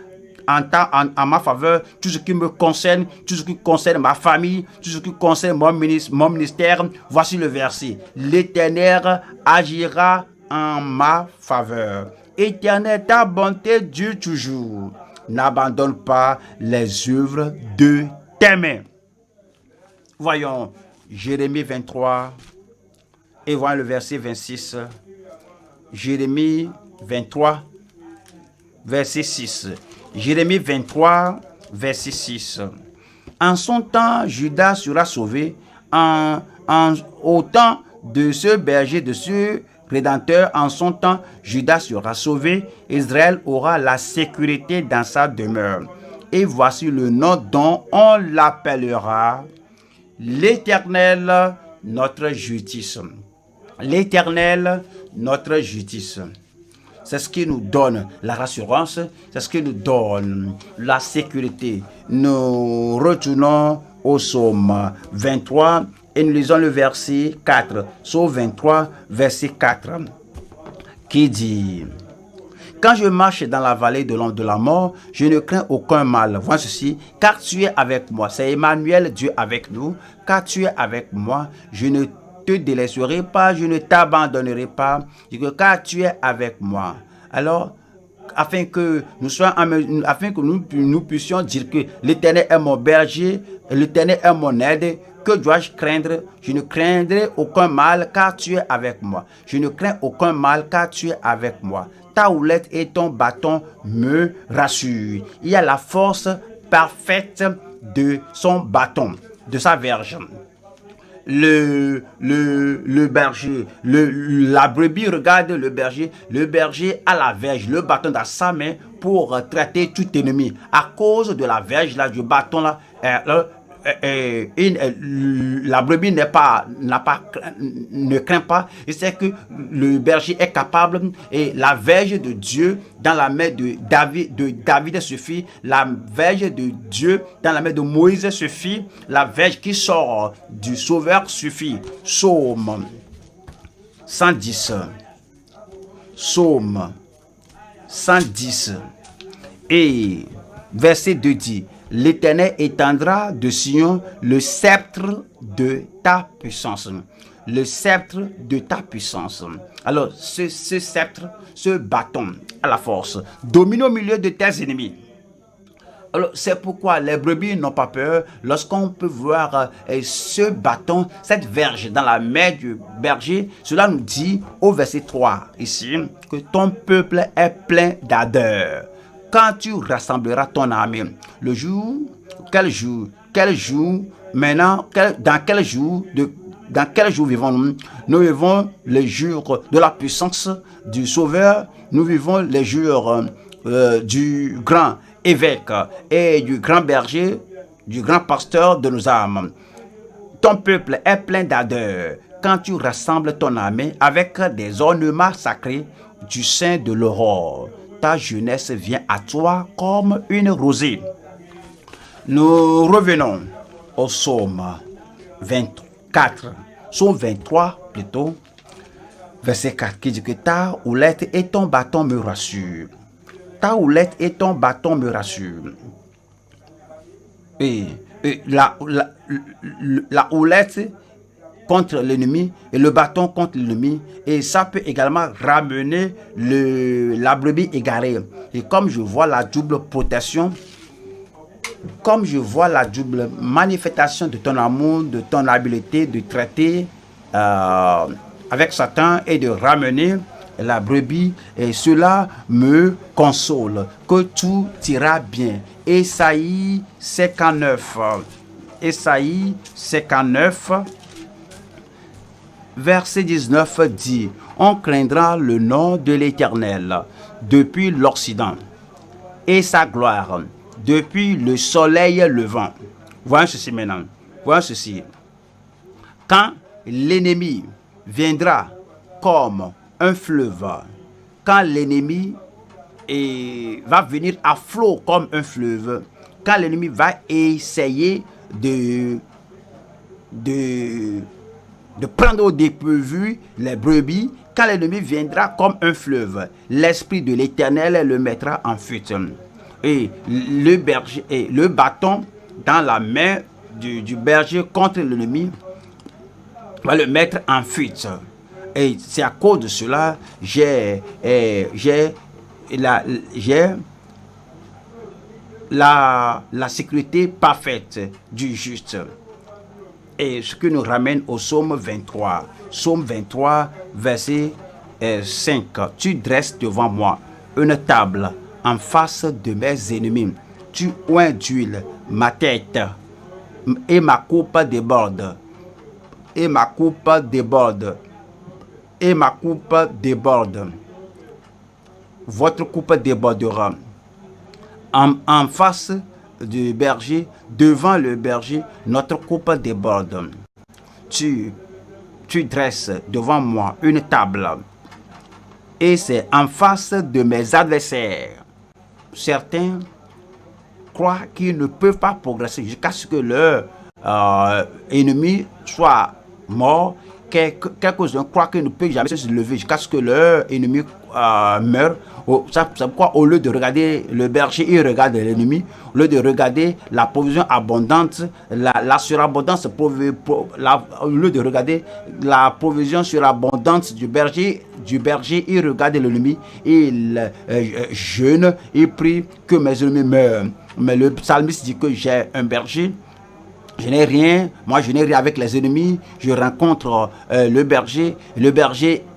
en ma faveur, tout ce qui me concerne, tout ce qui concerne ma famille, tout ce qui concerne mon ministère. Voici le verset. L'Éternel agira en ma faveur. Éternel, ta bonté dure toujours. N'abandonne pas les œuvres de tes mains. Voyons Jérémie 23 et voyons le verset 26. Jérémie 23, verset 6. Jérémie 23, verset 6. En son temps, Judas sera sauvé. Au temps de ce berger, de ce Rédempteur, en son temps, Judas sera sauvé. Israël aura la sécurité dans sa demeure. Et voici le nom dont on l'appellera: l'Éternel, notre justice. L'Éternel, notre justice. C'est ce qui nous donne la rassurance, c'est ce qui nous donne la sécurité. Nous retournons au psaume 23 et nous lisons le verset 4. Psaume 23, verset 4, qui dit: quand je marche dans la vallée de l'ombre de la mort, je ne crains aucun mal. Vois ceci, car tu es avec moi. C'est Emmanuel, Dieu avec nous. Car tu es avec moi, je ne te délaisserai pas, je ne t'abandonnerai pas. Car tu es avec moi. Alors, afin que nous puissions dire que l'Éternel est mon berger, l'Éternel est mon aide, que dois-je craindre? Je ne craindrai aucun mal, car tu es avec moi. Je ne crains aucun mal, car tu es avec moi. Ta houlette et ton bâton me rassurent. Il y a la force parfaite de son bâton, de sa verge. Le berger, la brebis regarde le berger a la verge, le bâton dans sa main pour traiter tout ennemi. À cause de la verge là, du bâton là, la brebis ne craint pas, et c'est que le berger est capable, et la verge de Dieu dans la main de David suffit, la verge de Dieu dans la main de Moïse suffit, la verge qui sort du Sauveur suffit. Psaume 110. Psaume 110 et verset 2 dit: l'Éternel étendra de Sion le sceptre de ta puissance. Le sceptre de ta puissance. Alors, ce sceptre, ce bâton à la force, domine au milieu de tes ennemis. Alors, c'est pourquoi les brebis n'ont pas peur lorsqu'on peut voir ce bâton, cette verge dans la main du berger. Cela nous dit au verset 3 ici que ton peuple est plein d'ardeur. Quand tu rassembleras ton armée, quel jour, maintenant, dans quel jour dans quel jour vivons-nous? Nous vivons les jours de la puissance du Sauveur. Nous vivons les jours du grand évêque et du grand berger, du grand pasteur de nos âmes. Ton peuple est plein d'ardeur quand tu rassembles ton armée avec des ornements sacrés du sein de l'aurore. Ta jeunesse vient à toi comme une rosée. Nous revenons au psaume 24, psaume 23 plutôt, verset 4 qui dit que ta houlette et ton bâton me rassurent. Ta houlette et ton bâton me rassurent. Et la houlette contre l'ennemi et le bâton contre l'ennemi, et ça peut également ramener la brebis égarée. Et comme je vois la double protection, comme je vois la double manifestation de ton amour, de ton habileté de traiter avec Satan et de ramener la brebis, et cela me console que tout ira bien. Ésaïe 59, Ésaïe 59, verset 19 dit: on craindra le nom de l'Éternel depuis l'Occident et sa gloire depuis le soleil levant. Voyons ceci maintenant. Voyons ceci. Quand l'ennemi viendra comme un fleuve, quand l'ennemi va venir à flot comme un fleuve, quand l'ennemi va essayer de prendre au dépourvu les brebis, quand l'ennemi viendra comme un fleuve, l'Esprit de l'Éternel le mettra en fuite. Et le berger et le bâton dans la main du berger contre l'ennemi va le mettre en fuite. Et c'est à cause de cela j'ai la sécurité parfaite du juste. Et ce qui nous ramène au psaume 23. Psaume 23, verset 5. Tu dresses devant moi une table en face de mes ennemis. Tu oins d'huile ma tête et ma coupe déborde. Et ma coupe déborde. Et ma coupe déborde. Votre coupe débordera. En face du berger, devant le berger, notre coupe déborde. Tu dresses devant moi une table, et c'est en face de mes adversaires. Certains croient qu'ils ne peuvent pas progresser jusqu'à ce que leur ennemi soit mort. Quelques-uns croient qu'ils ne peuvent jamais se lever jusqu'à ce que leur ennemi meure. C'est pourquoi au lieu de regarder le berger, ils regardent l'ennemi. Au lieu de regarder la provision abondante, la surabondance, au lieu de regarder la provision surabondante du berger, ils regardent l'ennemi. Ils jeûnent, ils prient que mes ennemis meurent. Mais le psalmiste dit que j'ai un berger. Je n'ai rien, moi je n'ai rien avec les ennemis. Je rencontre le berger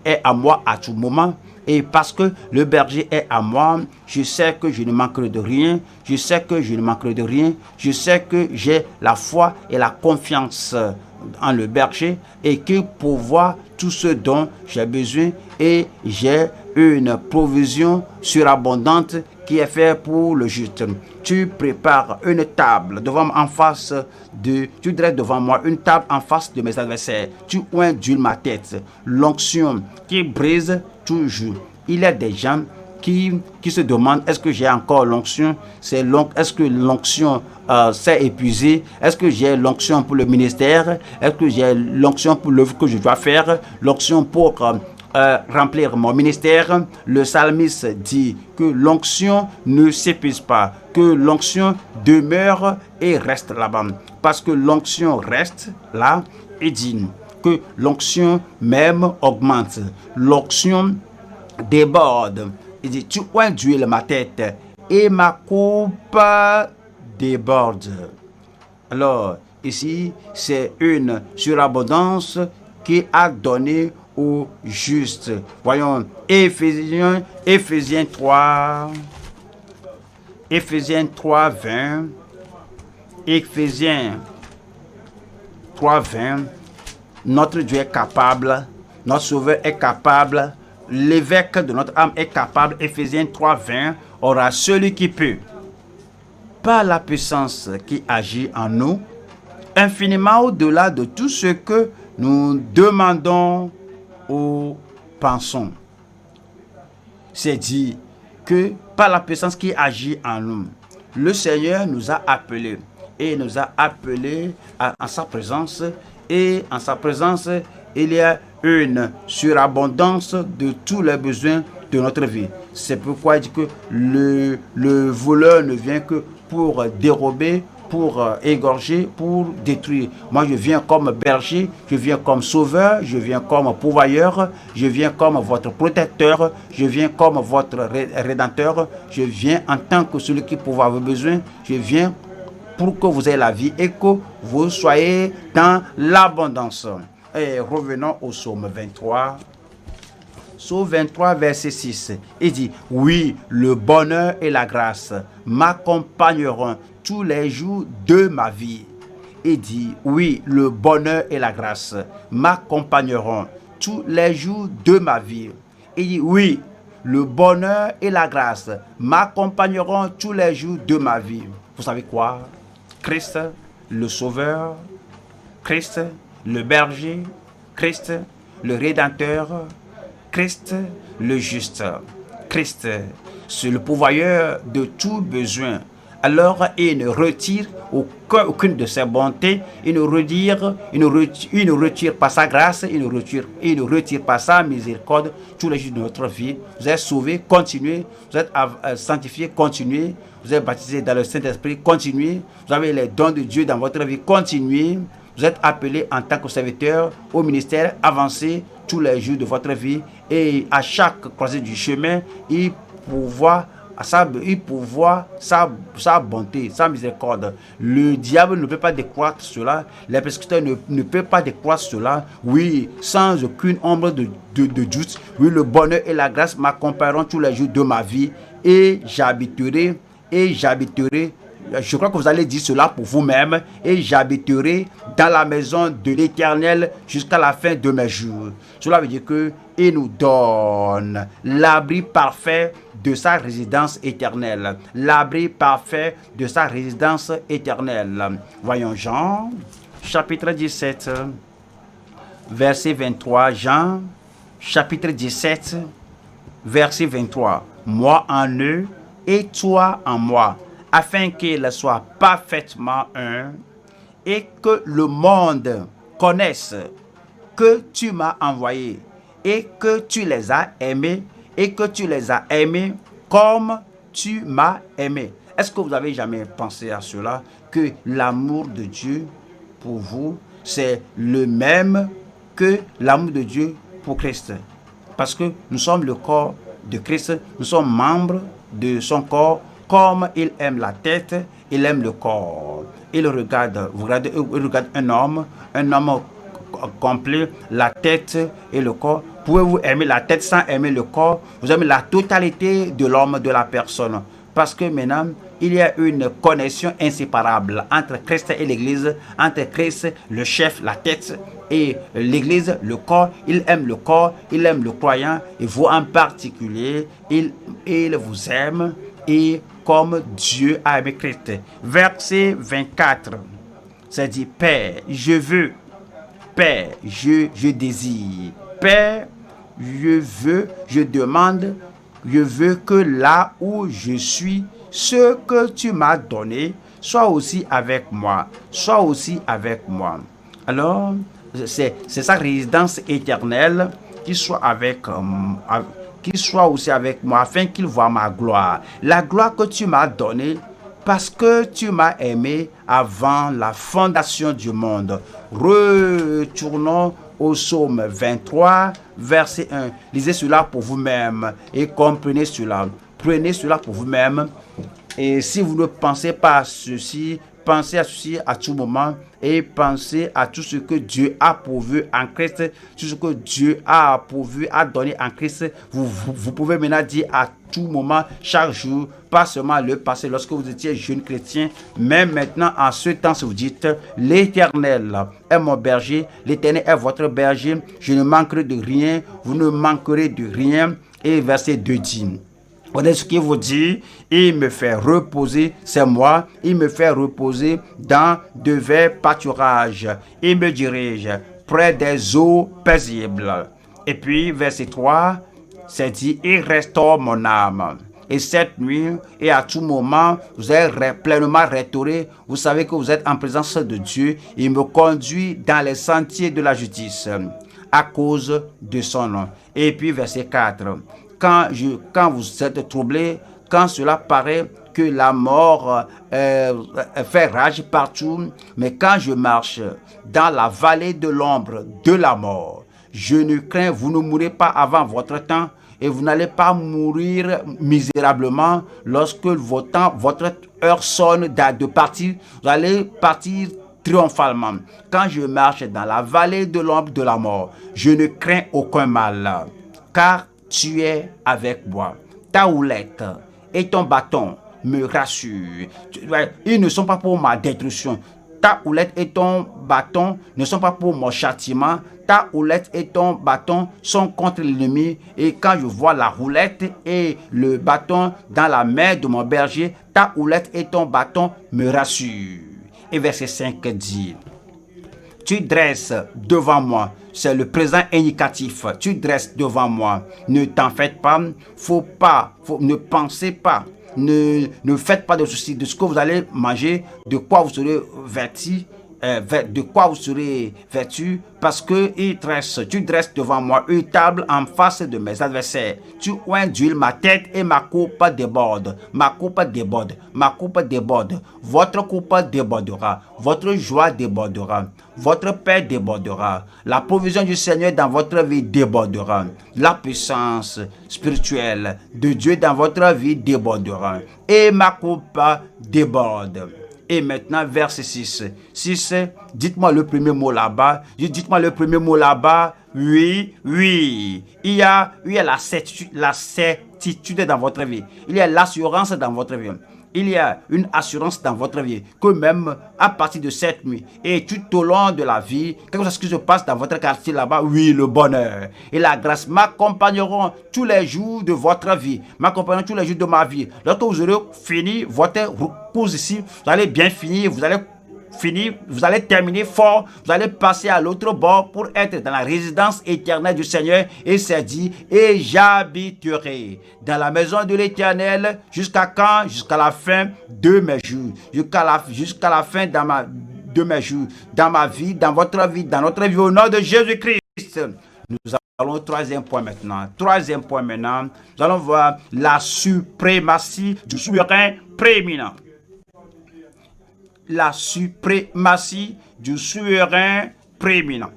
est à moi à tout moment. Et parce que le berger est à moi, je sais que je ne manquerai de rien. Je sais que je ne manquerai de rien. Je sais que j'ai la foi et la confiance en le berger et qu'il pourvoit tout ce dont j'ai besoin, et j'ai une provision surabondante qui est faite pour le juste. Tu prépares une table devant moi tu dresses devant moi une table en face de mes adversaires. Tu oins d'huile ma tête, l'onction qui brise toujours. Il y a des gens qui se demandent: est-ce que j'ai encore l'onction? Est-ce que l'onction s'est épuisée? Est-ce que j'ai l'onction pour le ministère? Est-ce que j'ai l'onction pour l'œuvre que je dois faire? L'onction pour remplir mon ministère? Le psalmiste dit que l'onction ne s'épuise pas, que l'onction demeure et reste là-bas. Parce que l'onction reste là, et dit que l'onction même augmente. L'onction déborde. Il dit: tu oins d'huile ma tête et ma coupe déborde. Alors, ici, c'est une surabondance qui a donné au juste. Voyons, Éphésiens 3, 20. Éphésiens 3, 20. Notre Dieu est capable, notre Sauveur est capable, l'évêque de notre âme est capable. Éphésiens 3:20, aura celui qui peut, par la puissance qui agit en nous, infiniment au-delà de tout ce que nous demandons ou pensons. C'est dit que par la puissance qui agit en nous, le Seigneur nous a appelés et nous a appelés en sa présence. Et en sa présence, il y a une surabondance de tous les besoins de notre vie. C'est pourquoi il dit que le voleur ne vient que pour dérober, pour égorger, pour détruire. Moi, je viens comme berger, je viens comme sauveur, je viens comme pourvoyeur, je viens comme votre protecteur, je viens comme votre rédempteur, je viens en tant que celui qui pourvoit vos besoins, je viens pour que vous ayez la vie et que vous soyez dans l'abondance. Et revenons au psaume 23. Psaume 23, verset 6. Il dit, oui, le bonheur et la grâce m'accompagneront tous les jours de ma vie. Il dit, oui, le bonheur et la grâce m'accompagneront tous les jours de ma vie. Il dit, oui, le bonheur et la grâce m'accompagneront tous les jours de ma vie. Vous savez quoi? Christ, le Sauveur, Christ, le berger, Christ, le Rédempteur, Christ, le juste, Christ, c'est le pourvoyeur de tout besoin. Alors, il ne retire aucune de ses bontés, il ne retire pas sa grâce, il ne retire pas sa miséricorde tous les jours de notre vie. Vous êtes sauvés, continuez. Vous êtes sanctifiés, continuez. Vous êtes baptisés dans le Saint-Esprit, continuez. Vous avez les dons de Dieu dans votre vie, continuez. Vous êtes appelés en tant que serviteur au ministère, avancez tous les jours de votre vie. Et à chaque croisée du chemin, il pourvoit sa bonté, sa miséricorde. Le diable ne peut pas décroître cela. Les persécuteurs ne peuvent pas décroître cela. Oui, sans aucune ombre de doute. Oui, le bonheur et la grâce m'accompagneront tous les jours de ma vie. Et j'habiterai. Je crois que vous allez dire cela pour vous-même. Et j'habiterai dans la maison de l'Éternel jusqu'à la fin de mes jours. Cela veut dire qu'il nous donne l'abri parfait de sa résidence éternelle. L'abri parfait de sa résidence éternelle. Voyons Jean, chapitre 17, verset 23. Jean, chapitre 17, verset 23. Moi en eux et toi en moi, afin qu'ils soient parfaitement un, et que le monde connaisse que tu m'as envoyé, et que tu les as aimés, et que tu les as aimés comme tu m'as aimé. Est-ce que vous avez jamais pensé à cela, que l'amour de Dieu pour vous, c'est le même que l'amour de Dieu pour Christ? Parce que nous sommes le corps de Christ, nous sommes membres de son corps. Comme il aime la tête, il aime le corps. Il regarde, vous regardez, il regarde un homme complet, la tête et le corps. Pouvez-vous aimer la tête sans aimer le corps? Vous aimez la totalité de l'homme, de la personne. Parce que maintenant, il y a une connexion inséparable entre Christ et l'Église, entre Christ, le chef, la tête, et l'Église, le corps. Il aime le corps, il aime le croyant, et vous en particulier, il vous aime, et comme Dieu a aimé Christ. Verset 24, c'est dit, Père, je veux, Père, je désire, Père, je veux, je demande, je veux que là où je suis, ce que tu m'as donné, soit aussi avec moi, soit aussi avec moi. Alors, c'est sa résidence éternelle qui soit qu'il soit aussi avec moi, afin qu'il voie ma gloire. La gloire que tu m'as donnée, parce que tu m'as aimé avant la fondation du monde. Retournons au psaume 23, verset 1. Lisez cela pour vous-même et comprenez cela. Prenez cela pour vous-même. Et si vous ne pensez pas à ceci, pensez à ceci à tout moment et pensez à tout ce que Dieu a pourvu en Christ, tout ce que Dieu a pourvu, a donné en Christ. Vous pouvez maintenant dire à tout moment, chaque jour, pas seulement le passé lorsque vous étiez jeune chrétien, mais maintenant en ce temps, si vous dites, l'Éternel est mon berger, l'Éternel est votre berger, je ne manquerai de rien, vous ne manquerez de rien. Et verset 2 dit, voilà ce qu'il vous dit, il me fait reposer, c'est moi, il me fait reposer dans de verts pâturages, il me dirige près des eaux paisibles. Et puis verset 3, c'est dit, il restaure mon âme. Et cette nuit et à tout moment, vous êtes pleinement restauré. Vous savez que vous êtes en présence de Dieu. Il me conduit dans les sentiers de la justice à cause de son nom. Et puis verset 4. Quand vous êtes troublé, quand cela paraît que la mort fait rage partout, mais quand je marche dans la vallée de l'ombre de la mort, je ne crains, vous ne mourrez pas avant votre temps et vous n'allez pas mourir misérablement lorsque votre heure sonne de partir. Vous allez partir triomphalement. Quand je marche dans la vallée de l'ombre de la mort, je ne crains aucun mal, car tu es avec moi. Ta houlette et ton bâton me rassurent. Ils ne sont pas pour ma destruction. Ta houlette et ton bâton ne sont pas pour mon châtiment. Ta houlette et ton bâton sont contre l'ennemi. Et quand je vois la houlette et le bâton dans la main de mon berger, ta houlette et ton bâton me rassurent. Et verset 5 dit, tu dresses devant moi, c'est le présent indicatif, tu dresses devant moi, ne t'en faites pas, ne pensez pas, ne faites pas de soucis de ce que vous allez manger, de quoi vous serez vêtu, parce que tu dresses devant moi une table en face de mes adversaires. Tu oins d'huile ma tête et ma coupe déborde. Ma coupe déborde. Ma coupe déborde. Votre coupe débordera. Votre joie débordera. Votre paix débordera. La provision du Seigneur dans votre vie débordera. La puissance spirituelle de Dieu dans votre vie débordera. Et ma coupe déborde. Et maintenant, verset 6. 6, dites-moi le premier mot là-bas. Dites-moi le premier mot là-bas. Oui, oui. Il y a la certitude dans votre vie. Il y a l'assurance dans votre vie. Il y a une assurance dans votre vie que même à partir de cette nuit et tout au long de la vie, quelque chose qui se passe dans votre quartier là-bas, oui, le bonheur et la grâce m'accompagneront tous les jours de votre vie, m'accompagneront tous les jours de ma vie. Lorsque vous aurez fini votre course ici, vous allez bien finir, vous allez terminer fort, vous allez passer à l'autre bord pour être dans la résidence éternelle du Seigneur. Et c'est dit, et j'habiterai dans la maison de l'Éternel jusqu'à quand? Jusqu'à la fin de mes jours. Jusqu'à la fin de mes jours. Dans ma vie, dans votre vie, dans notre vie, au nom de Jésus-Christ. Nous allons au troisième point maintenant. Nous allons voir la suprématie du souverain prééminent. La suprématie du souverain prééminent.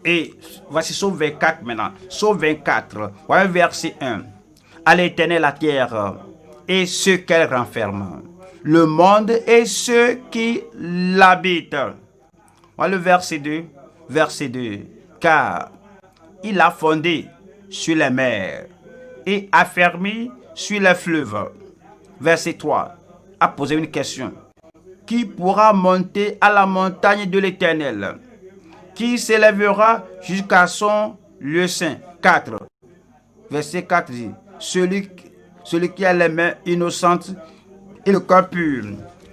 Et voici Psaume 24 maintenant. Psaume 24, voilà verset 1. À l'Éternel la terre et ce qu'elle renferme, le monde et ceux qui l'habitent. Voilà le verset 2. Verset 2. Car il a fondé sur les mers et affermi sur les fleuves. Verset 3. A posé une question. Qui pourra monter à la montagne de l'Éternel? Qui s'élèvera jusqu'à son lieu saint? 4. Verset 4 dit, celui qui a les mains innocentes et le cœur pur,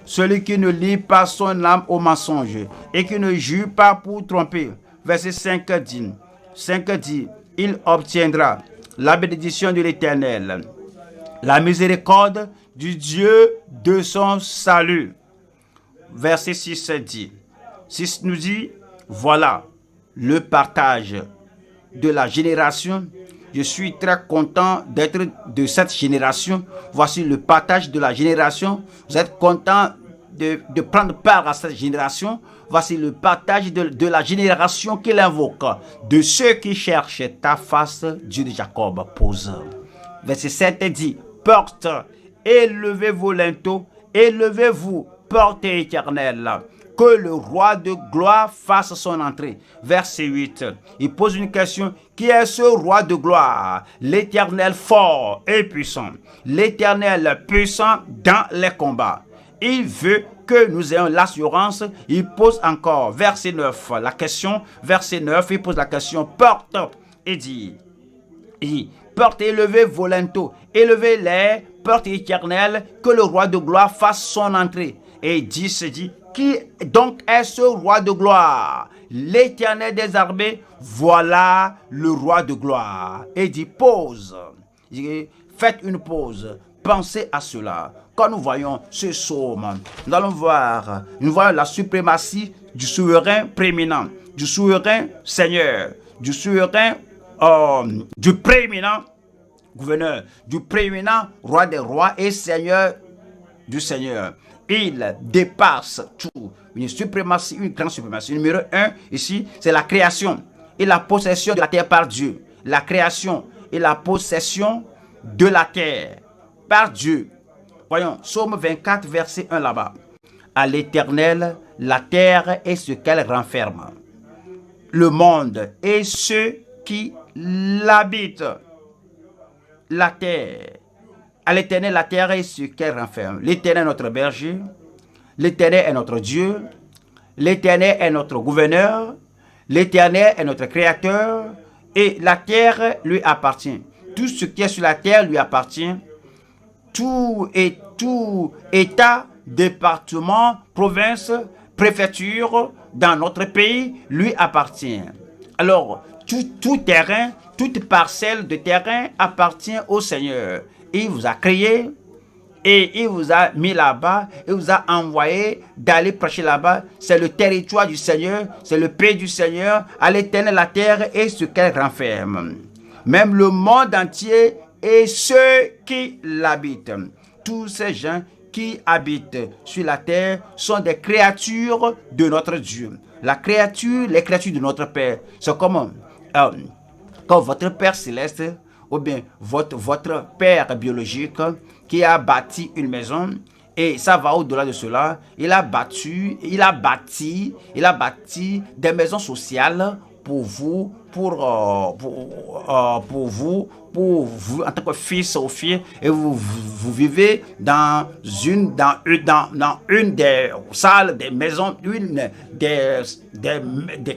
celui qui ne lie pas son âme au mensonge et qui ne jure pas pour tromper. Verset 5 dit, il obtiendra la bénédiction de l'Éternel, la miséricorde du Dieu de son salut. Verset 6 dit, 6 nous dit, voilà le partage de la génération. Je suis très content d'être de cette génération. Voici le partage de la génération. Vous êtes content de prendre part à cette génération. Voici le partage de la génération qu'il invoque, de ceux qui cherchent ta face, Dieu de Jacob pose. Verset 7 dit, porte, élevez vos linteaux, élevez-vous, porte éternelle, que le roi de gloire fasse son entrée. Verset 8, il pose une question. Qui est ce roi de gloire? L'Éternel fort et puissant. L'Éternel puissant dans les combats. Il veut que nous ayons l'assurance. Il pose encore, verset 9, la question, verset 9, il pose la question, porte, et dit, porte élevée volento, élevez les portes éternelles, que le roi de gloire fasse son entrée. Et il dit, qui donc est ce roi de gloire? L'Éternel des armées, voilà le roi de gloire. Et il dit, pause. Il dit, faites une pause. Pensez à cela. Quand nous voyons ce psaume, nous allons voir la suprématie du souverain prééminent, du souverain Seigneur, du souverain, du prééminent gouverneur, du prééminent roi des rois et Seigneur du Seigneur. Il dépasse tout. Une suprématie, une grande suprématie. Numéro 1, ici, c'est la création et la possession de la terre par Dieu. La création et la possession de la terre par Dieu. Voyons, Psaume 24, verset 1 là-bas. À l'Éternel, la terre et ce qu'elle renferme, le monde et ceux qui l'habitent. La terre. À l'Éternel, la terre et ce qu'elle renferme. L'Éternel est notre berger. L'Éternel est notre Dieu. L'Éternel est notre gouverneur. L'Éternel est notre créateur. Et la terre lui appartient. Tout ce qui est sur la terre lui appartient. Tout État, département, province, préfecture dans notre pays lui appartient. Alors, tout terrain, toute parcelle de terrain appartient au Seigneur. Il vous a créé et il vous a mis là-bas, il vous a envoyé d'aller prêcher là-bas. C'est le territoire du Seigneur, c'est le pays du Seigneur. À l'Éternel, la terre et ce qu'elle renferme. Même le monde entier et ceux qui l'habitent. Tous ces gens qui habitent sur la terre sont des créatures de notre Dieu. Les créatures de notre Père. C'est comme quand votre Père céleste ou bien votre Père biologique qui a bâti une maison, et ça va au-delà de cela. Il a bâti des maisons sociales pour vous, en tant que fils ou fille, et vous vivez dans une des salles, des maisons, des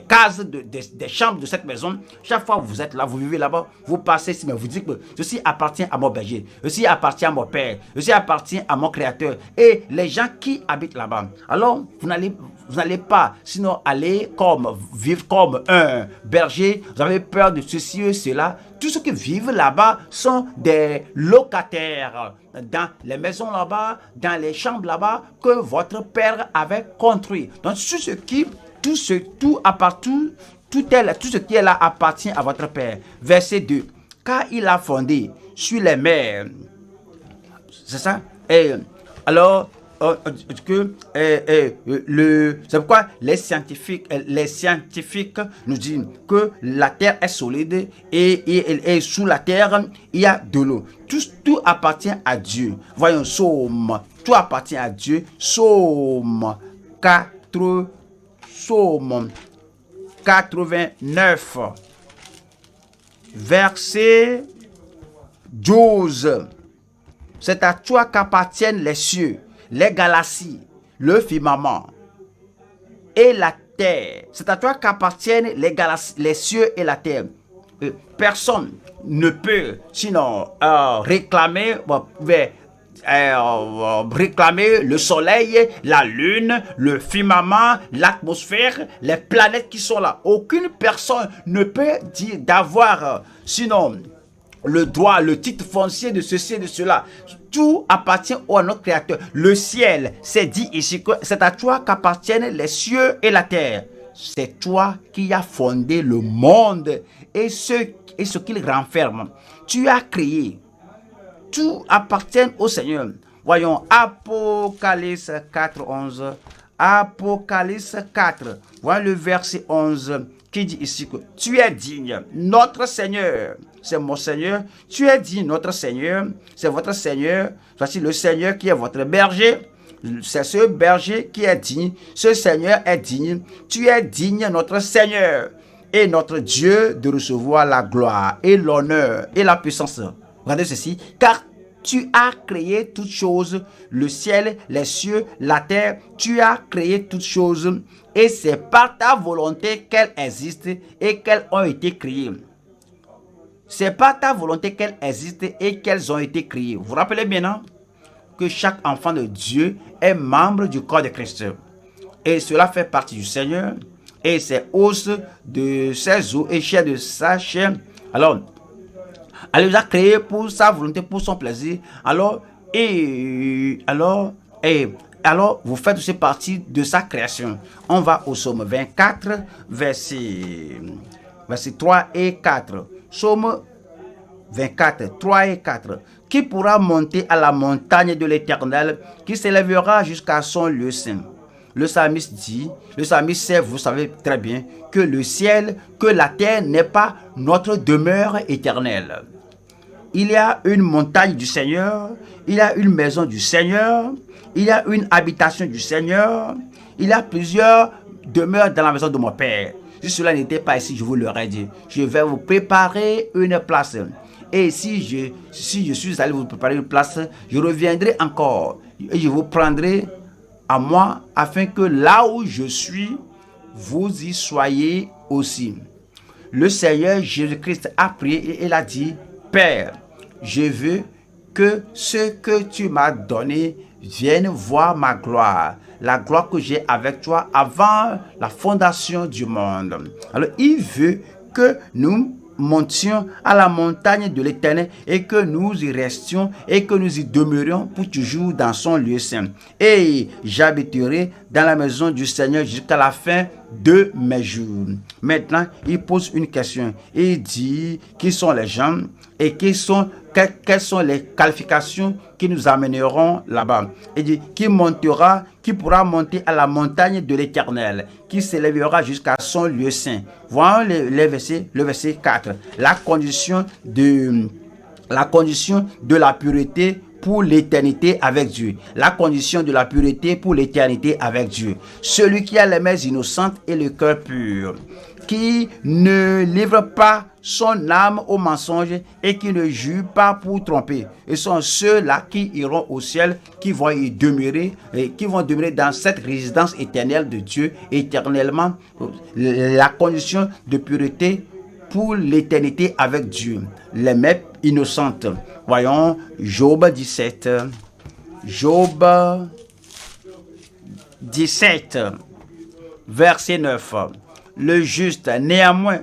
cases, des chambres de cette maison. Chaque fois que vous êtes là, vous vivez là-bas, vous passez ici, mais vous dites que ceci appartient à mon berger, ceci appartient à mon père, ceci appartient à mon créateur. Et les gens qui habitent là-bas, alors vous n'allez pas sinon vivre comme un berger. Vous avez peur de ceci et cela. Tous ceux qui vivent là-bas sont des locataires dans les maisons là-bas, dans les chambres là-bas que votre père avait construit. Donc tout ce qui est là appartient à votre père. Verset 2. Car il a fondé sur les mers. C'est ça? Et alors c'est pourquoi les scientifiques nous disent que la terre est solide et sous la terre il y a de l'eau. Tout appartient à Dieu. Voyons Psaume, tout appartient à Dieu. Psaume 89 verset 12. C'est à toi qu'appartiennent les cieux, les galaxies, le firmament et la terre. C'est à toi qu'appartiennent les galaxies, les cieux et la terre. Personne ne peut sinon réclamer le soleil, la lune, le firmament, l'atmosphère, les planètes qui sont là. Aucune personne ne peut dire d'avoir sinon le droit, le titre foncier de ceci et de cela. Tout appartient à notre Créateur. Le ciel, c'est dit ici que c'est à toi qu'appartiennent les cieux et la terre. C'est toi qui as fondé le monde et ce qu'il renferme. Tu as créé. Tout appartient au Seigneur. Voyons Apocalypse 4, 11. Apocalypse 4. Voyons le verset 11 qui dit ici que tu es digne, notre Seigneur. C'est mon Seigneur. Tu es digne, notre Seigneur. C'est votre Seigneur. Voici le Seigneur qui est votre berger. C'est ce berger qui est digne, ce Seigneur est digne, tu es digne, notre Seigneur et notre Dieu, de recevoir la gloire et l'honneur et la puissance. Regardez ceci, car tu as créé toutes choses, le ciel, les cieux, la terre, tu as créé toutes choses et c'est par ta volonté qu'elles existent et qu'elles ont été créées. C'est par ta volonté qu'elles existent et qu'elles ont été créées. Vous vous rappelez bien, non? Que chaque enfant de Dieu est membre du corps de Christ. Et cela fait partie du Seigneur. Et c'est os de ses os et chair de sa chair. Alors, elle les a créés pour sa volonté, pour son plaisir. Alors, vous faites aussi partie de sa création. On va au psaume 24, versets 3 et 4. Psaume 24, 3 et 4. Qui pourra monter à la montagne de l'Éternel, qui s'élèvera jusqu'à son lieu saint? Le psalmiste dit, le psalmiste sait, vous savez très bien, que le ciel, que la terre n'est pas notre demeure éternelle. Il y a une montagne du Seigneur, il y a une maison du Seigneur, il y a une habitation du Seigneur, il y a plusieurs demeures dans la maison de mon Père. Si cela n'était pas ici, je vous l'aurais dit. Je vais vous préparer une place. Et si je suis allé vous préparer une place, je reviendrai encore et je vous prendrai à moi afin que là où je suis, vous y soyez aussi. Le Seigneur Jésus-Christ a prié et il a dit, Père, je veux que ce que tu m'as donné vienne voir ma gloire, la gloire que j'ai avec toi avant la fondation du monde. Alors, il veut que nous montions à la montagne de l'Éternel et que nous y restions et que nous y demeurions pour toujours dans son lieu saint. Et j'habiterai dans la maison du Seigneur jusqu'à la fin de mes jours. Maintenant, il pose une question. Il dit qui sont les gens et quelles sont les qualifications qui nous amèneront là-bas. Il dit qui pourra monter à la montagne de l'Éternel, qui s'élèvera jusqu'à son lieu saint. Voyons le verset 4. La condition de la pureté pour l'éternité avec Dieu. La condition de la pureté pour l'éternité avec Dieu. Celui qui a les mains innocentes et le cœur pur, qui ne livre pas son âme au mensonge et qui ne jure pas pour tromper. Et sont ceux-là qui iront au ciel, qui vont y demeurer, et qui vont demeurer dans cette résidence éternelle de Dieu, éternellement. La condition de pureté pour l'éternité avec Dieu. Les mains innocentes. Voyons Job 17. Job 17, verset 9. Le juste, néanmoins,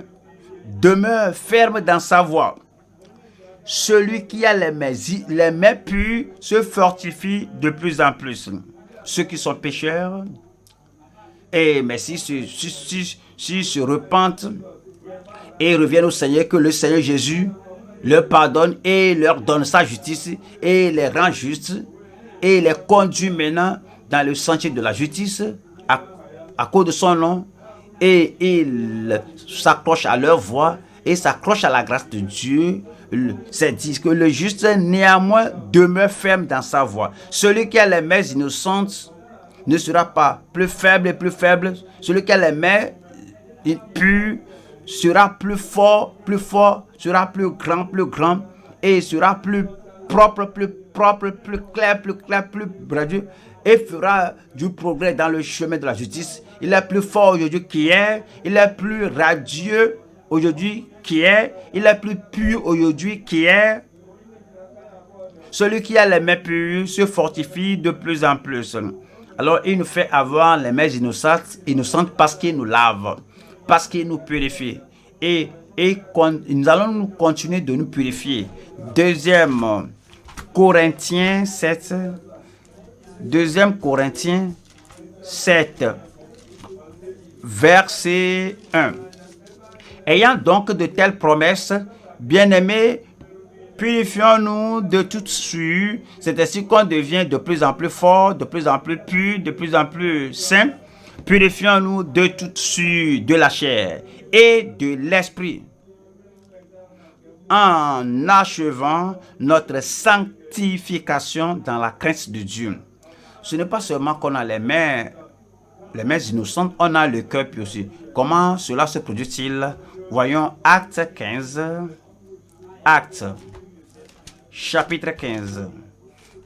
demeure ferme dans sa voie. Celui qui a les mains pures se fortifie de plus en plus. Ceux qui sont pécheurs, mais s'ils se repentent et reviennent au Seigneur, que le Seigneur Jésus leur pardonne et leur donne sa justice et les rend justes et les conduit maintenant dans le sentier de la justice à cause de son nom. Et il s'accroche à leur voix et s'accroche à la grâce de Dieu. C'est dit que le juste néanmoins demeure ferme dans sa voie. Celui qui a les mains innocentes ne sera pas plus faible et plus faible. Celui qui a les mains pures sera plus fort, sera plus grand et sera plus propre, plus clair, plus radieux et fera du progrès dans le chemin de la justice. Il est plus fort aujourd'hui qu'hier, il est plus radieux aujourd'hui qu'hier, il est plus pur aujourd'hui qu'hier. Celui qui a les mains pures se fortifie de plus en plus. Alors il nous fait avoir les mains innocentes parce qu'il nous lave, parce qu'il nous purifie. Et nous allons continuer de nous purifier. 2 Corinthiens 7, verset 1. Ayant donc de telles promesses, bien-aimés, purifions-nous de toute souillure. C'est ainsi qu'on devient de plus en plus fort, de plus en plus pur, de plus en plus saint. Purifions-nous de toute souillure de la chair et de l'esprit, en achevant notre sanctification dans la crainte de Dieu. ce n'est pas seulement qu'on a les mains innocentes, on a le cœur pur aussi. Comment cela se produit-il? Voyons Acte 15. Acte, chapitre 15,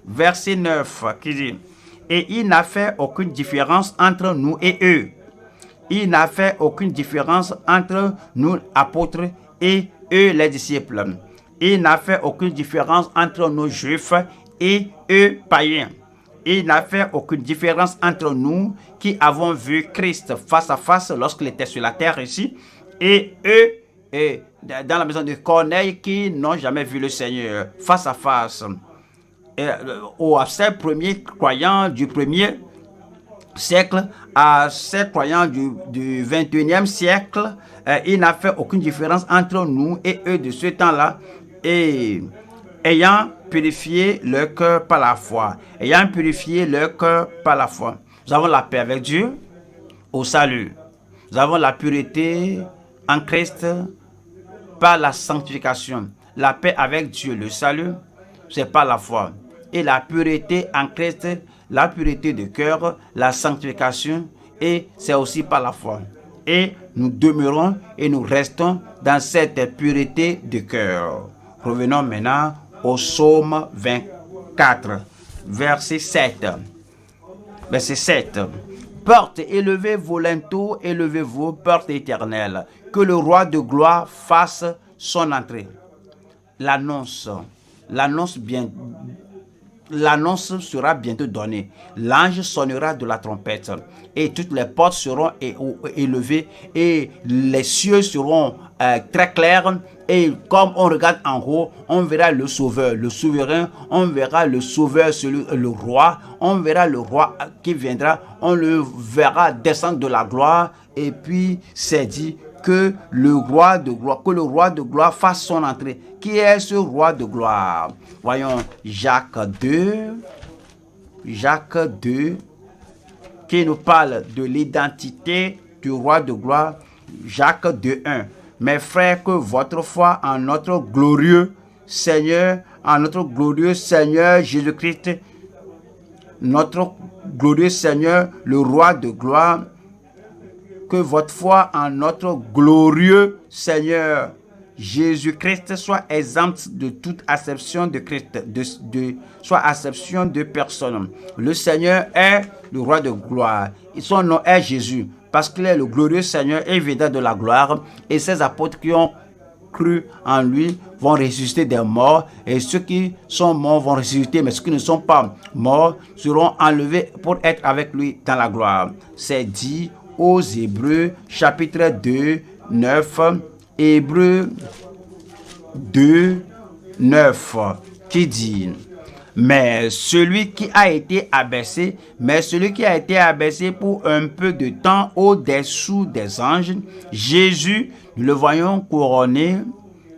verset 9, qui dit: et il n'a fait aucune différence entre nous et eux. Il n'a fait aucune différence entre nous, apôtres, et eux, les disciples. Il n'a fait aucune différence entre nous, juifs, et eux, païens. Il n'a fait aucune différence entre nous qui avons vu Christ face à face lorsqu'il était sur la terre ici, et eux, et dans la maison de Corneille, qui n'ont jamais vu le Seigneur face à face. Et, à ces premiers croyants du premier siècle à ces croyants du 21e siècle, il n'a fait aucune différence entre nous et eux de ce temps-là, et ayant purifié leur cœur par la foi. Ayant purifié leur cœur par la foi. Nous avons la paix avec Dieu au salut. Nous avons la pureté en Christ par la sanctification. La paix avec Dieu, le salut, c'est par la foi. Et la pureté en Christ, la pureté de cœur, la sanctification, et c'est aussi par la foi. Et nous demeurons et nous restons dans cette pureté de cœur. Revenons maintenant au psaume 24, verset 7. Verset 7. Porte, élevez-vous linteaux, élevez-vous, porte éternelle, que le roi de gloire fasse son entrée. L'annonce sera bientôt donnée. L'ange sonnera de la trompette et toutes les portes seront élevées et les cieux seront très clairs. Et comme on regarde en haut, on verra le sauveur, le souverain, on verra le sauveur, le roi, on verra le roi qui viendra, on le verra descendre de la gloire. Et puis c'est dit que le roi de gloire fasse son entrée. Qui est ce roi de gloire? Voyons Jacques 2, qui nous parle de l'identité du roi de gloire. Jacques 2, 1. Mes frères, que votre foi en notre glorieux Seigneur Jésus-Christ, notre glorieux Seigneur, le roi de gloire, que votre foi en notre glorieux Seigneur Jésus-Christ soit exempte de toute acception de Christ, soit acception de personne. Le Seigneur est le roi de gloire. Son nom est Jésus, parce qu'il est le glorieux Seigneur et viendra de la gloire. Et ces apôtres qui ont cru en lui vont ressusciter des morts, et ceux qui sont morts vont ressusciter, mais ceux qui ne sont pas morts seront enlevés pour être avec lui dans la gloire. C'est dit aux Hébreux, chapitre 2, 9, Hébreux 2, 9, qui dit: mais celui qui a été abaissé pour un peu de temps au-dessous des anges, Jésus, nous le voyons couronné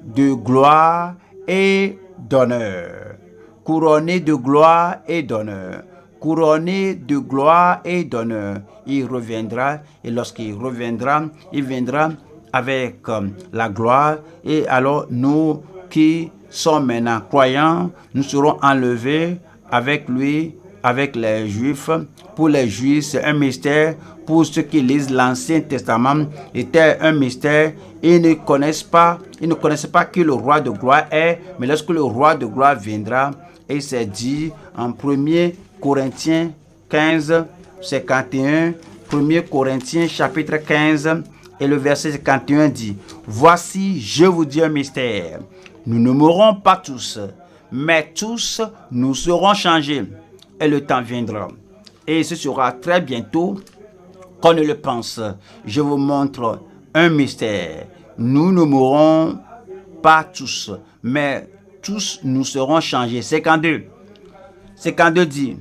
de gloire et d'honneur. Couronné de gloire et d'honneur. Couronné de gloire et d'honneur. Il reviendra, et lorsqu'il reviendra, il viendra avec la gloire, et alors nous qui sommes maintenant croyants, nous serons enlevés avec lui, avec les Juifs. Pour les Juifs, c'est un mystère. Pour ceux qui lisent l'Ancien Testament, c'était un mystère. Ils ne connaissent pas qui le roi de gloire est, mais lorsque le roi de gloire viendra, et c'est dit en 1 Corinthiens 15, 51, 1 Corinthiens chapitre 15, et le verset 51 dit: voici, je vous dis un mystère. Nous ne mourrons pas tous, mais tous nous serons changés, et le temps viendra. Et ce sera très bientôt qu'on ne le pense. Je vous montre un mystère. Nous ne mourrons pas tous, mais tous nous serons changés. 52 dit: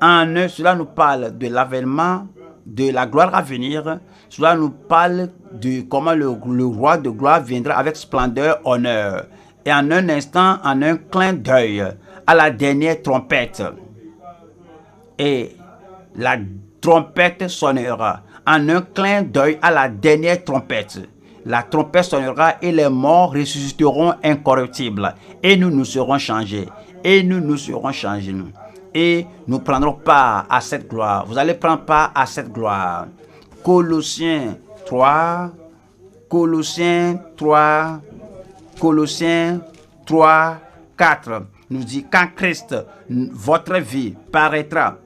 en eux, cela nous parle de l'avènement, de la gloire à venir. Cela nous parle de comment le roi de gloire viendra avec splendeur, honneur. Et en un instant, en un clin d'œil, à la dernière trompette. Et la trompette sonnera. En un clin d'œil, à la dernière trompette. La trompette sonnera et les morts ressusciteront incorruptibles. Et nous nous serons changés. et nous prendrons part à cette gloire. Vous allez prendre part à cette gloire. Colossiens 3, Colossiens 3, Colossiens 3, 4 nous dit quand Christ, votre vie paraîtra,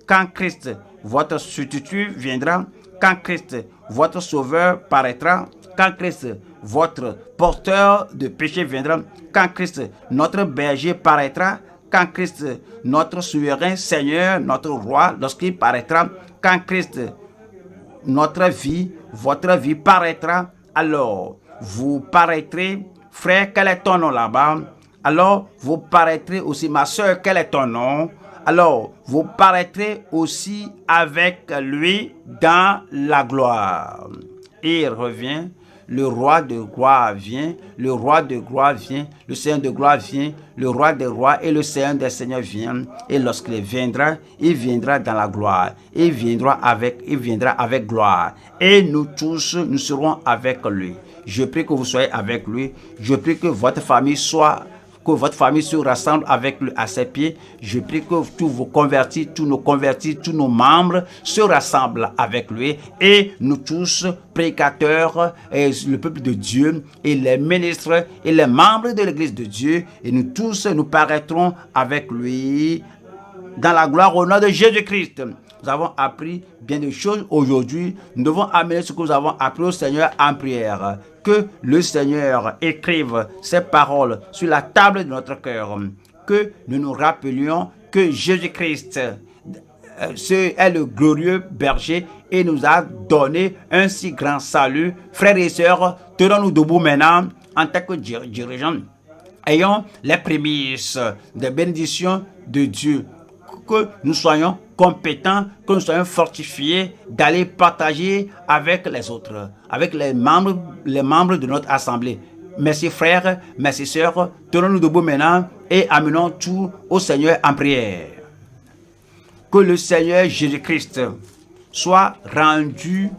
quand Christ, votre substitut viendra, quand Christ, votre sauveur paraîtra, quand Christ, votre porteur de péché viendra, quand Christ, notre berger paraîtra, quand Christ, notre souverain Seigneur, notre roi, lorsqu'il paraîtra, quand Christ, notre vie, votre vie paraîtra, alors vous paraîtrez, frère, quel est ton nom là-bas? Alors vous paraîtrez aussi, ma soeur, quel est ton nom? Alors vous paraîtrez aussi avec lui dans la gloire. Et il revient, le roi de gloire vient, le roi de gloire vient, le Seigneur de gloire vient, le roi des rois et le Seigneur des seigneurs vient. Et lorsqu'il viendra, il viendra dans la gloire. Il viendra avec gloire. Et nous tous, nous serons avec lui. Je prie que vous soyez avec lui. Je prie que votre famille se rassemble avec lui à ses pieds. Je prie que tous vos convertis, tous nos membres se rassemblent avec lui. Et nous tous, prédicateurs, et le peuple de Dieu, et les ministres, et les membres de l'église de Dieu, et nous tous, nous paraîtrons avec lui dans la gloire au nom de Jésus-Christ. Nous avons appris bien de choses aujourd'hui. Nous devons amener ce que nous avons appris au Seigneur en prière. Que le Seigneur écrive ces paroles sur la table de notre cœur. Que nous nous rappelions que Jésus-Christ est le glorieux berger et nous a donné un si grand salut. Frères et sœurs, tenons-nous debout maintenant en tant que dirigeants. Ayons les prémices des bénédictions de Dieu. Que nous soyons compétents, que nous soyons fortifiés d'aller partager avec les autres, avec les membres de notre assemblée. Merci frères, merci sœurs, tenons-nous debout maintenant et amenons tout au Seigneur en prière. Que le Seigneur Jésus-Christ soit rendu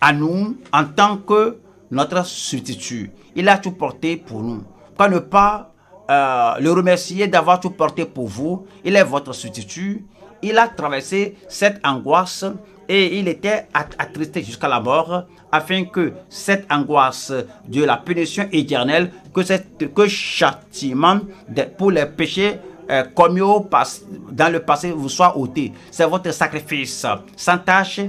à nous en tant que notre substitut. Il a tout porté pour nous. Quand ne pas le remercier d'avoir tout porté pour vous. Il est votre substitut. Il a traversé cette angoisse et il était attristé jusqu'à la mort afin que cette angoisse de la punition éternelle, que châtiment pour les péchés commis dans le passé vous soit ôté. C'est votre sacrifice sans tâche.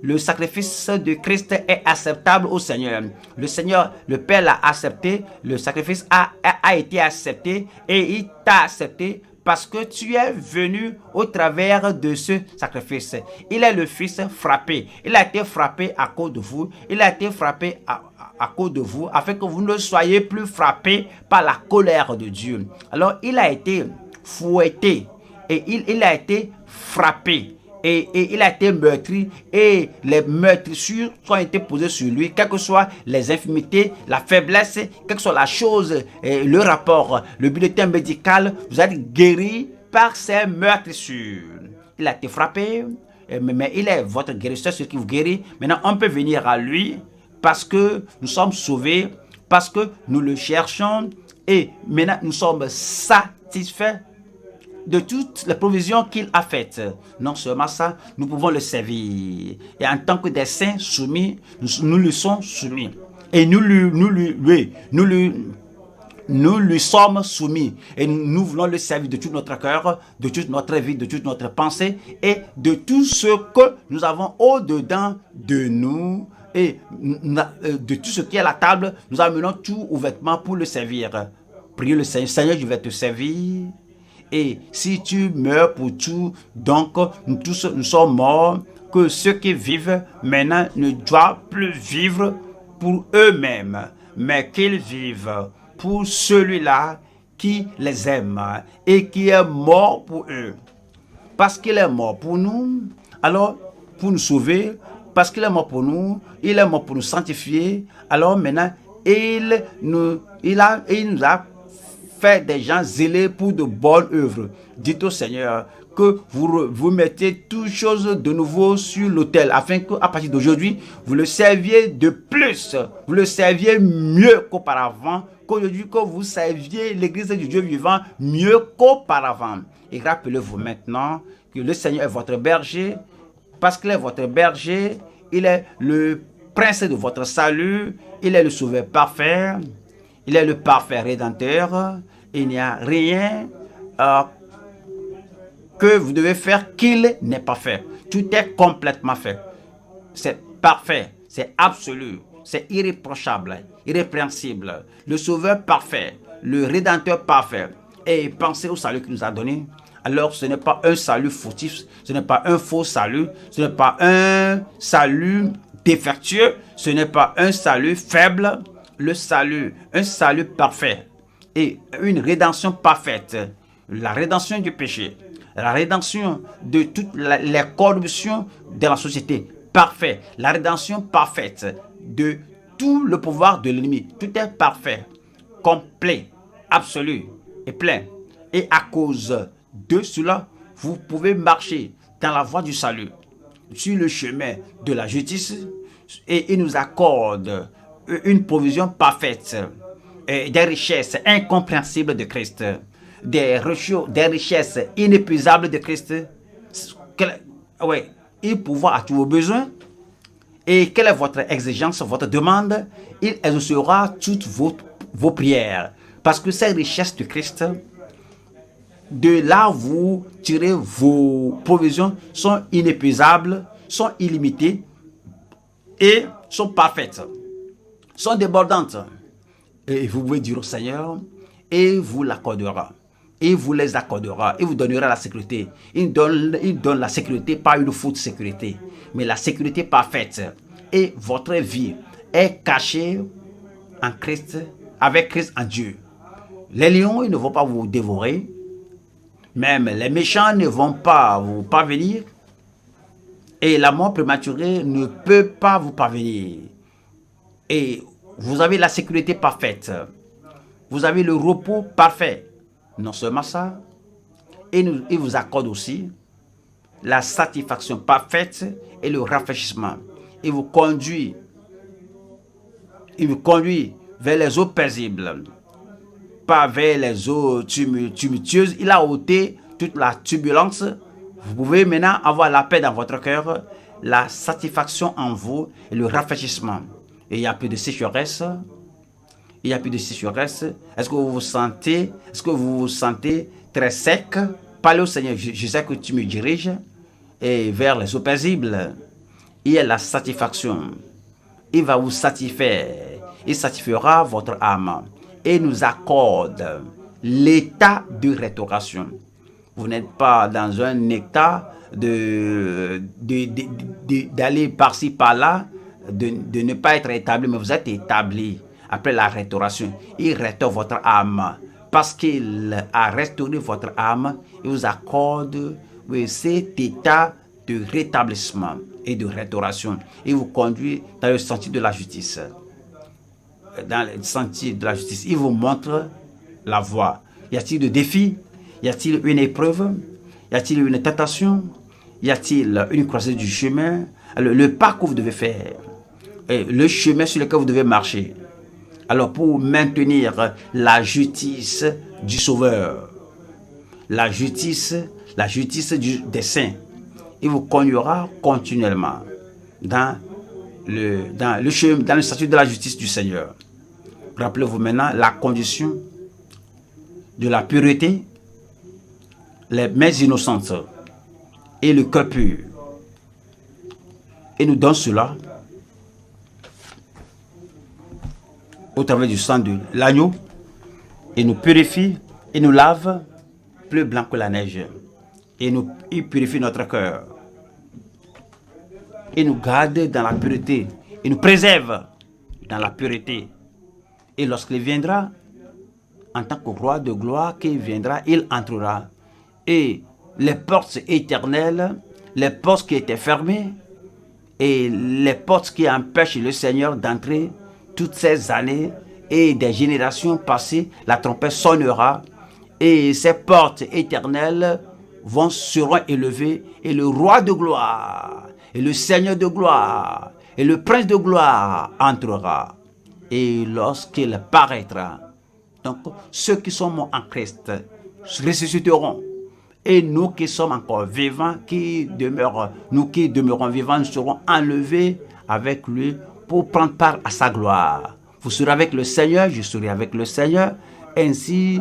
Le sacrifice de Christ est acceptable au Seigneur. Le Seigneur, le Père l'a accepté. Le sacrifice a été accepté et il t'a accepté parce que tu es venu au travers de ce sacrifice. Il est le Fils frappé. Il a été frappé à cause de vous. Il a été frappé à cause de vous, afin que vous ne soyez plus frappés par la colère de Dieu. Alors, il a été fouetté et il a été frappé. Et il a été meurtri et les meurtrissures ont été posées sur lui, quelles que soient les infirmités, la faiblesse, quelle que soit la chose, le rapport, le bulletin médical, vous êtes guéri par ces meurtrissures. Il a été frappé, mais il est votre guérisseur, ce qui vous guérit. Maintenant, on peut venir à lui parce que nous sommes sauvés, parce que nous le cherchons et maintenant nous sommes satisfaits de toutes les provisions qu'il a faites. Non seulement ça, nous pouvons le servir. Et en tant que des saints soumis, nous lui sommes soumis. Et nous lui sommes soumis. Et nous voulons le servir de tout notre cœur, de toute notre vie, de toute notre pensée et de tout ce que nous avons au-dedans de nous. Et de tout ce qui est à la table, nous amenons tout ouvertement pour le servir. Priez le Seigneur. Seigneur, je vais te servir. Et si tu meurs pour tout, donc nous tous nous sommes morts, que ceux qui vivent maintenant ne doivent plus vivre pour eux-mêmes, mais qu'ils vivent pour celui-là qui les aime et qui est mort pour eux. Parce qu'il est mort pour nous, alors pour nous sauver, parce qu'il est mort pour nous, il est mort pour nous sanctifier, alors maintenant il nous a fait des gens zélés pour de bonnes œuvres. Dites au Seigneur que vous mettez toutes choses de nouveau sur l'autel, afin qu'à partir d'aujourd'hui, vous le serviez de plus, vous le serviez mieux qu'auparavant, qu'aujourd'hui que vous serviez l'église du Dieu vivant mieux qu'auparavant. Et rappelez-vous maintenant que le Seigneur est votre berger. Parce qu'il est votre berger, il est le prince de votre salut, il est le sauveur parfait, il est le parfait rédempteur. Il n'y a rien que vous devez faire qu'il n'ait pas fait. Tout est complètement fait. C'est parfait, c'est absolu, c'est irréprochable, irrépréhensible. Le sauveur parfait, le rédempteur parfait. Et pensez au salut qu'il nous a donné. Alors ce n'est pas un salut fautif, ce n'est pas un faux salut, ce n'est pas un salut défectueux, ce n'est pas un salut faible. Le salut, un salut parfait et une rédemption parfaite. La rédemption du péché, la rédemption de toutes les corruptions de la société, parfait. La rédemption parfaite de tout le pouvoir de l'ennemi. Tout est parfait, complet, absolu et plein. Et à cause de cela, vous pouvez marcher dans la voie du salut, sur le chemin de la justice, et il nous accorde une provision parfaite, des richesses incompréhensibles de Christ, des richesses inépuisables de Christ. Il pourvoit à tous vos besoins. Et quelle est votre exigence, votre demande? Il exaucera toutes vos prières. Parce que ces richesses de Christ, de là vous tirez vos provisions, sont inépuisables, sont illimitées et sont parfaites, sont débordantes. Et vous pouvez dire au Seigneur, et vous l'accordera. Il vous les accordera, il vous donnera la sécurité. Il donne la sécurité, pas une faute sécurité, mais la sécurité parfaite. Et votre vie est cachée en Christ, avec Christ en Dieu. Les lions, ils ne vont pas vous dévorer. Même les méchants ne vont pas vous parvenir. Et la mort prématurée ne peut pas vous parvenir. Et vous avez la sécurité parfaite. Vous avez le repos parfait. Non seulement ça, il vous accorde aussi la satisfaction parfaite et le rafraîchissement. Il vous conduit vers les eaux paisibles, pas vers les eaux tumultueuses. Il a ôté toute la turbulence. Vous pouvez maintenant avoir la paix dans votre cœur, la satisfaction en vous et le rafraîchissement. Et il n'y a plus de sécheresse. Il n'y a plus de sécheresse. Est-ce que vous vous sentez très sec? Parlez au Seigneur. Je sais que tu me diriges et vers les eaux paisibles. Il y a la satisfaction. Il va vous satisfaire. Il satisfera votre âme et nous accorde l'état de restauration. Vous n'êtes pas dans un état d'aller par-ci, par-là, de ne pas être établi, mais vous êtes établi. Après la restauration, il restaure votre âme. Parce qu'il a restauré votre âme, il vous accorde cet état de rétablissement et de restauration. Il vous conduit dans le sentier de la justice. Dans le sentier de la justice, il vous montre la voie. Y a-t-il de défis? Y a-t-il une épreuve? Y a-t-il une tentation? Y a-t-il une croisée du chemin? Le pas que vous devez faire, et le chemin sur lequel vous devez marcher. Alors pour maintenir la justice du Sauveur, la justice des saints, il vous conduira continuellement dans le chemin, dans le statut de la justice du Seigneur. Rappelez-vous maintenant la condition de la pureté, les mains innocentes et le cœur pur. Et nous donne cela au travers du sang de l'agneau, et nous purifie et nous lave plus blanc que la neige. Et il purifie notre cœur. Et nous garde dans la pureté. Il nous préserve dans la pureté. Et lorsqu'il viendra, en tant que roi de gloire qu'il viendra, il entrera. Et les portes éternelles, les portes qui étaient fermées, et les portes qui empêchent le Seigneur d'entrer, toutes ces années et des générations passées, la trompette sonnera et ces portes éternelles seront élevées et le roi de gloire et le Seigneur de gloire et le prince de gloire entrera. Et lorsqu'il paraîtra, Donc, ceux qui sont morts en Christ ressusciteront. Et nous qui sommes encore vivants, nous qui demeurons vivants, nous serons enlevés avec lui pour prendre part à sa gloire. Vous serez avec le Seigneur, je serai avec le Seigneur. Ainsi,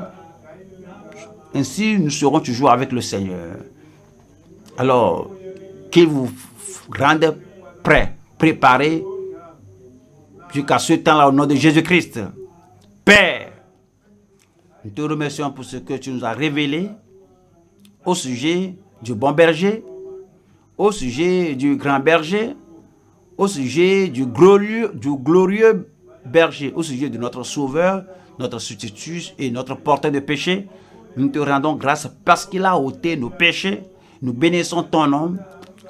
nous serons toujours avec le Seigneur. Alors, qu'il vous rende prêts, préparés jusqu'à ce temps-là au nom de Jésus-Christ. Père, nous te remercions pour ce que tu nous as révélé au sujet du bon berger, au sujet du grand berger, au sujet du glorieux berger, au sujet de notre sauveur, notre substitut et notre porteur de péché. Nous te rendons grâce parce qu'il a ôté nos péchés. Nous bénissons ton nom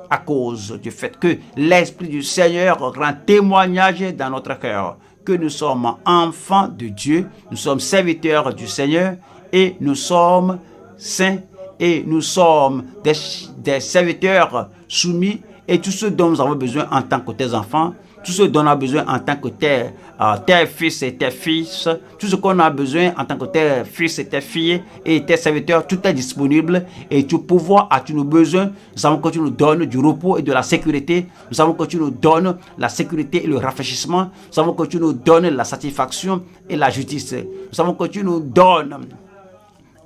à cause du fait que l'Esprit du Seigneur rend témoignage dans notre cœur que nous sommes enfants de Dieu, nous sommes serviteurs du Seigneur et nous sommes saints et nous sommes des serviteurs soumis et tout ce dont nous avons besoin en tant que tes enfants, tout ce dont on a besoin en tant que tes fils et tes fils, tout ce qu'on a besoin en tant que tes fils et tes filles et tes serviteurs, tout est disponible et tu pouvoir as-tu nos besoins. Nous savons que tu nous donnes du repos et de la sécurité. Nous savons que tu nous donnes la sécurité et le rafraîchissement. Nous savons que tu nous donnes la satisfaction et la justice. Nous savons que tu nous donnes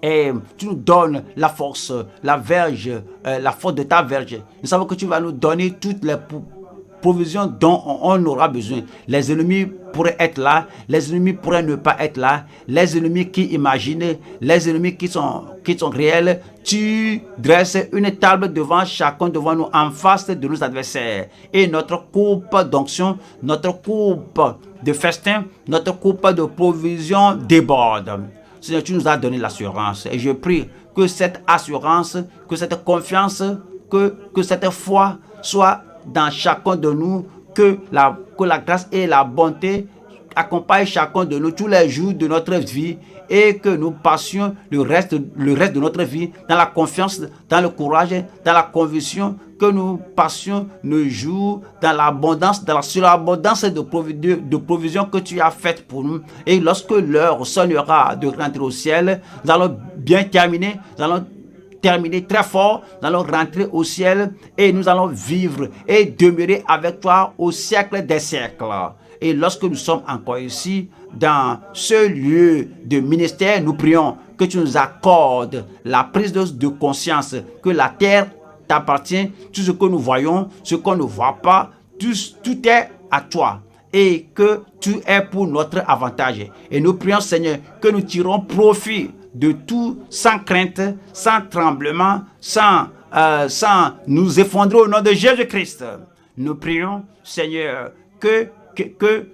et tu nous donnes la force, la verge, la force de ta verge. Nous savons que tu vas nous donner toutes les provisions dont on aura besoin. Les ennemis pourraient être là, les ennemis pourraient ne pas être là, les ennemis qui imaginent, les ennemis qui sont réels. Tu dresses une table devant chacun, devant nous, en face de nos adversaires. Et notre coupe d'onction, notre coupe de festin, notre coupe de provision déborde. Seigneur, tu nous as donné l'assurance. Et je prie que cette assurance, que cette confiance, que cette foi soit dans chacun de nous, que la grâce et la bonté accompagnent chacun de nous tous les jours de notre vie et que nous passions le reste de notre vie dans la confiance, dans le courage, dans la conviction, que nous passions nos jours dans l'abondance, dans la surabondance de provisions que tu as faites pour nous. Et lorsque l'heure sonnera de rentrer au ciel, nous allons bien terminer, nous allons terminer très fort, nous allons rentrer au ciel et nous allons vivre et demeurer avec toi au siècle des siècles. Et lorsque nous sommes encore ici, dans ce lieu de ministère, nous prions que tu nous accordes la prise de conscience que la terre t'appartient, tout ce que nous voyons, ce qu'on ne voit pas, tout est à toi et que tu es pour notre avantage. Et nous prions, Seigneur, que nous tirons profit de tout sans crainte, sans tremblement, sans nous effondrer au nom de Jésus-Christ. Nous prions, Seigneur, que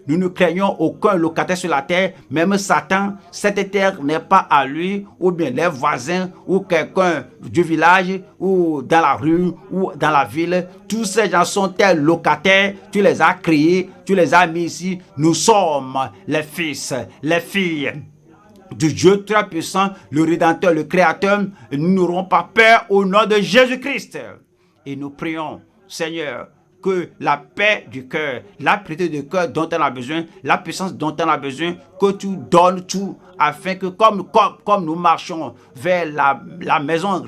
nous ne craignons aucun locataire sur la terre, même Satan. Cette terre n'est pas à lui, ou bien les voisins, ou quelqu'un du village, ou dans la rue, ou dans la ville. Tous ces gens sont tes locataires. Tu les as créés, tu les as mis ici. Nous sommes les fils, les filles du Dieu très puissant, le Rédempteur, le Créateur. Nous n'aurons pas peur au nom de Jésus-Christ. Et nous prions, Seigneur, que la paix du cœur, la pureté du cœur dont on a besoin, la puissance dont on a besoin, que tu donnes tout, afin que comme nous marchons vers la maison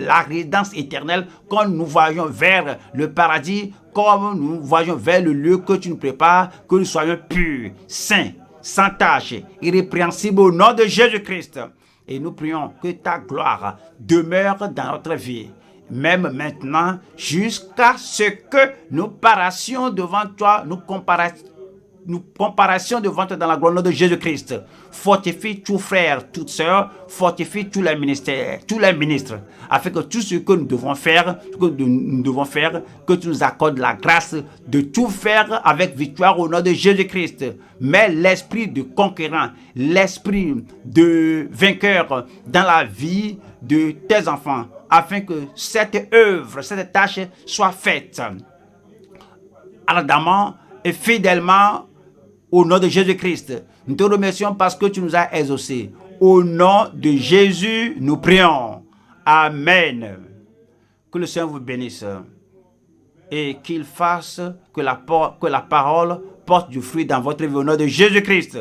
la résidence éternelle, quand nous voyons vers le paradis, comme nous voyons vers le lieu que tu nous prépares, que nous soyons purs, saints, sans tache, irrépréhensibles au nom de Jésus-Christ. Et nous prions que ta gloire demeure dans notre vie, même maintenant, jusqu'à ce que nous parassions devant toi, nous comparations devant toi dans la gloire de Jésus-Christ. Fortifie tous frères, toutes sœurs, fortifie tous les ministères, tous les ministres, afin que tout ce que nous devons faire, que tu nous accordes la grâce de tout faire avec victoire au nom de Jésus-Christ. Mais l'esprit de conquérant, l'esprit de vainqueur dans la vie de tes enfants, afin que cette œuvre, cette tâche soit faite ardemment et fidèlement au nom de Jésus-Christ. Nous te remercions parce que tu nous as exaucés. Au nom de Jésus, nous prions. Amen. Que le Seigneur vous bénisse et qu'il fasse que la parole porte du fruit dans votre vie au nom de Jésus-Christ.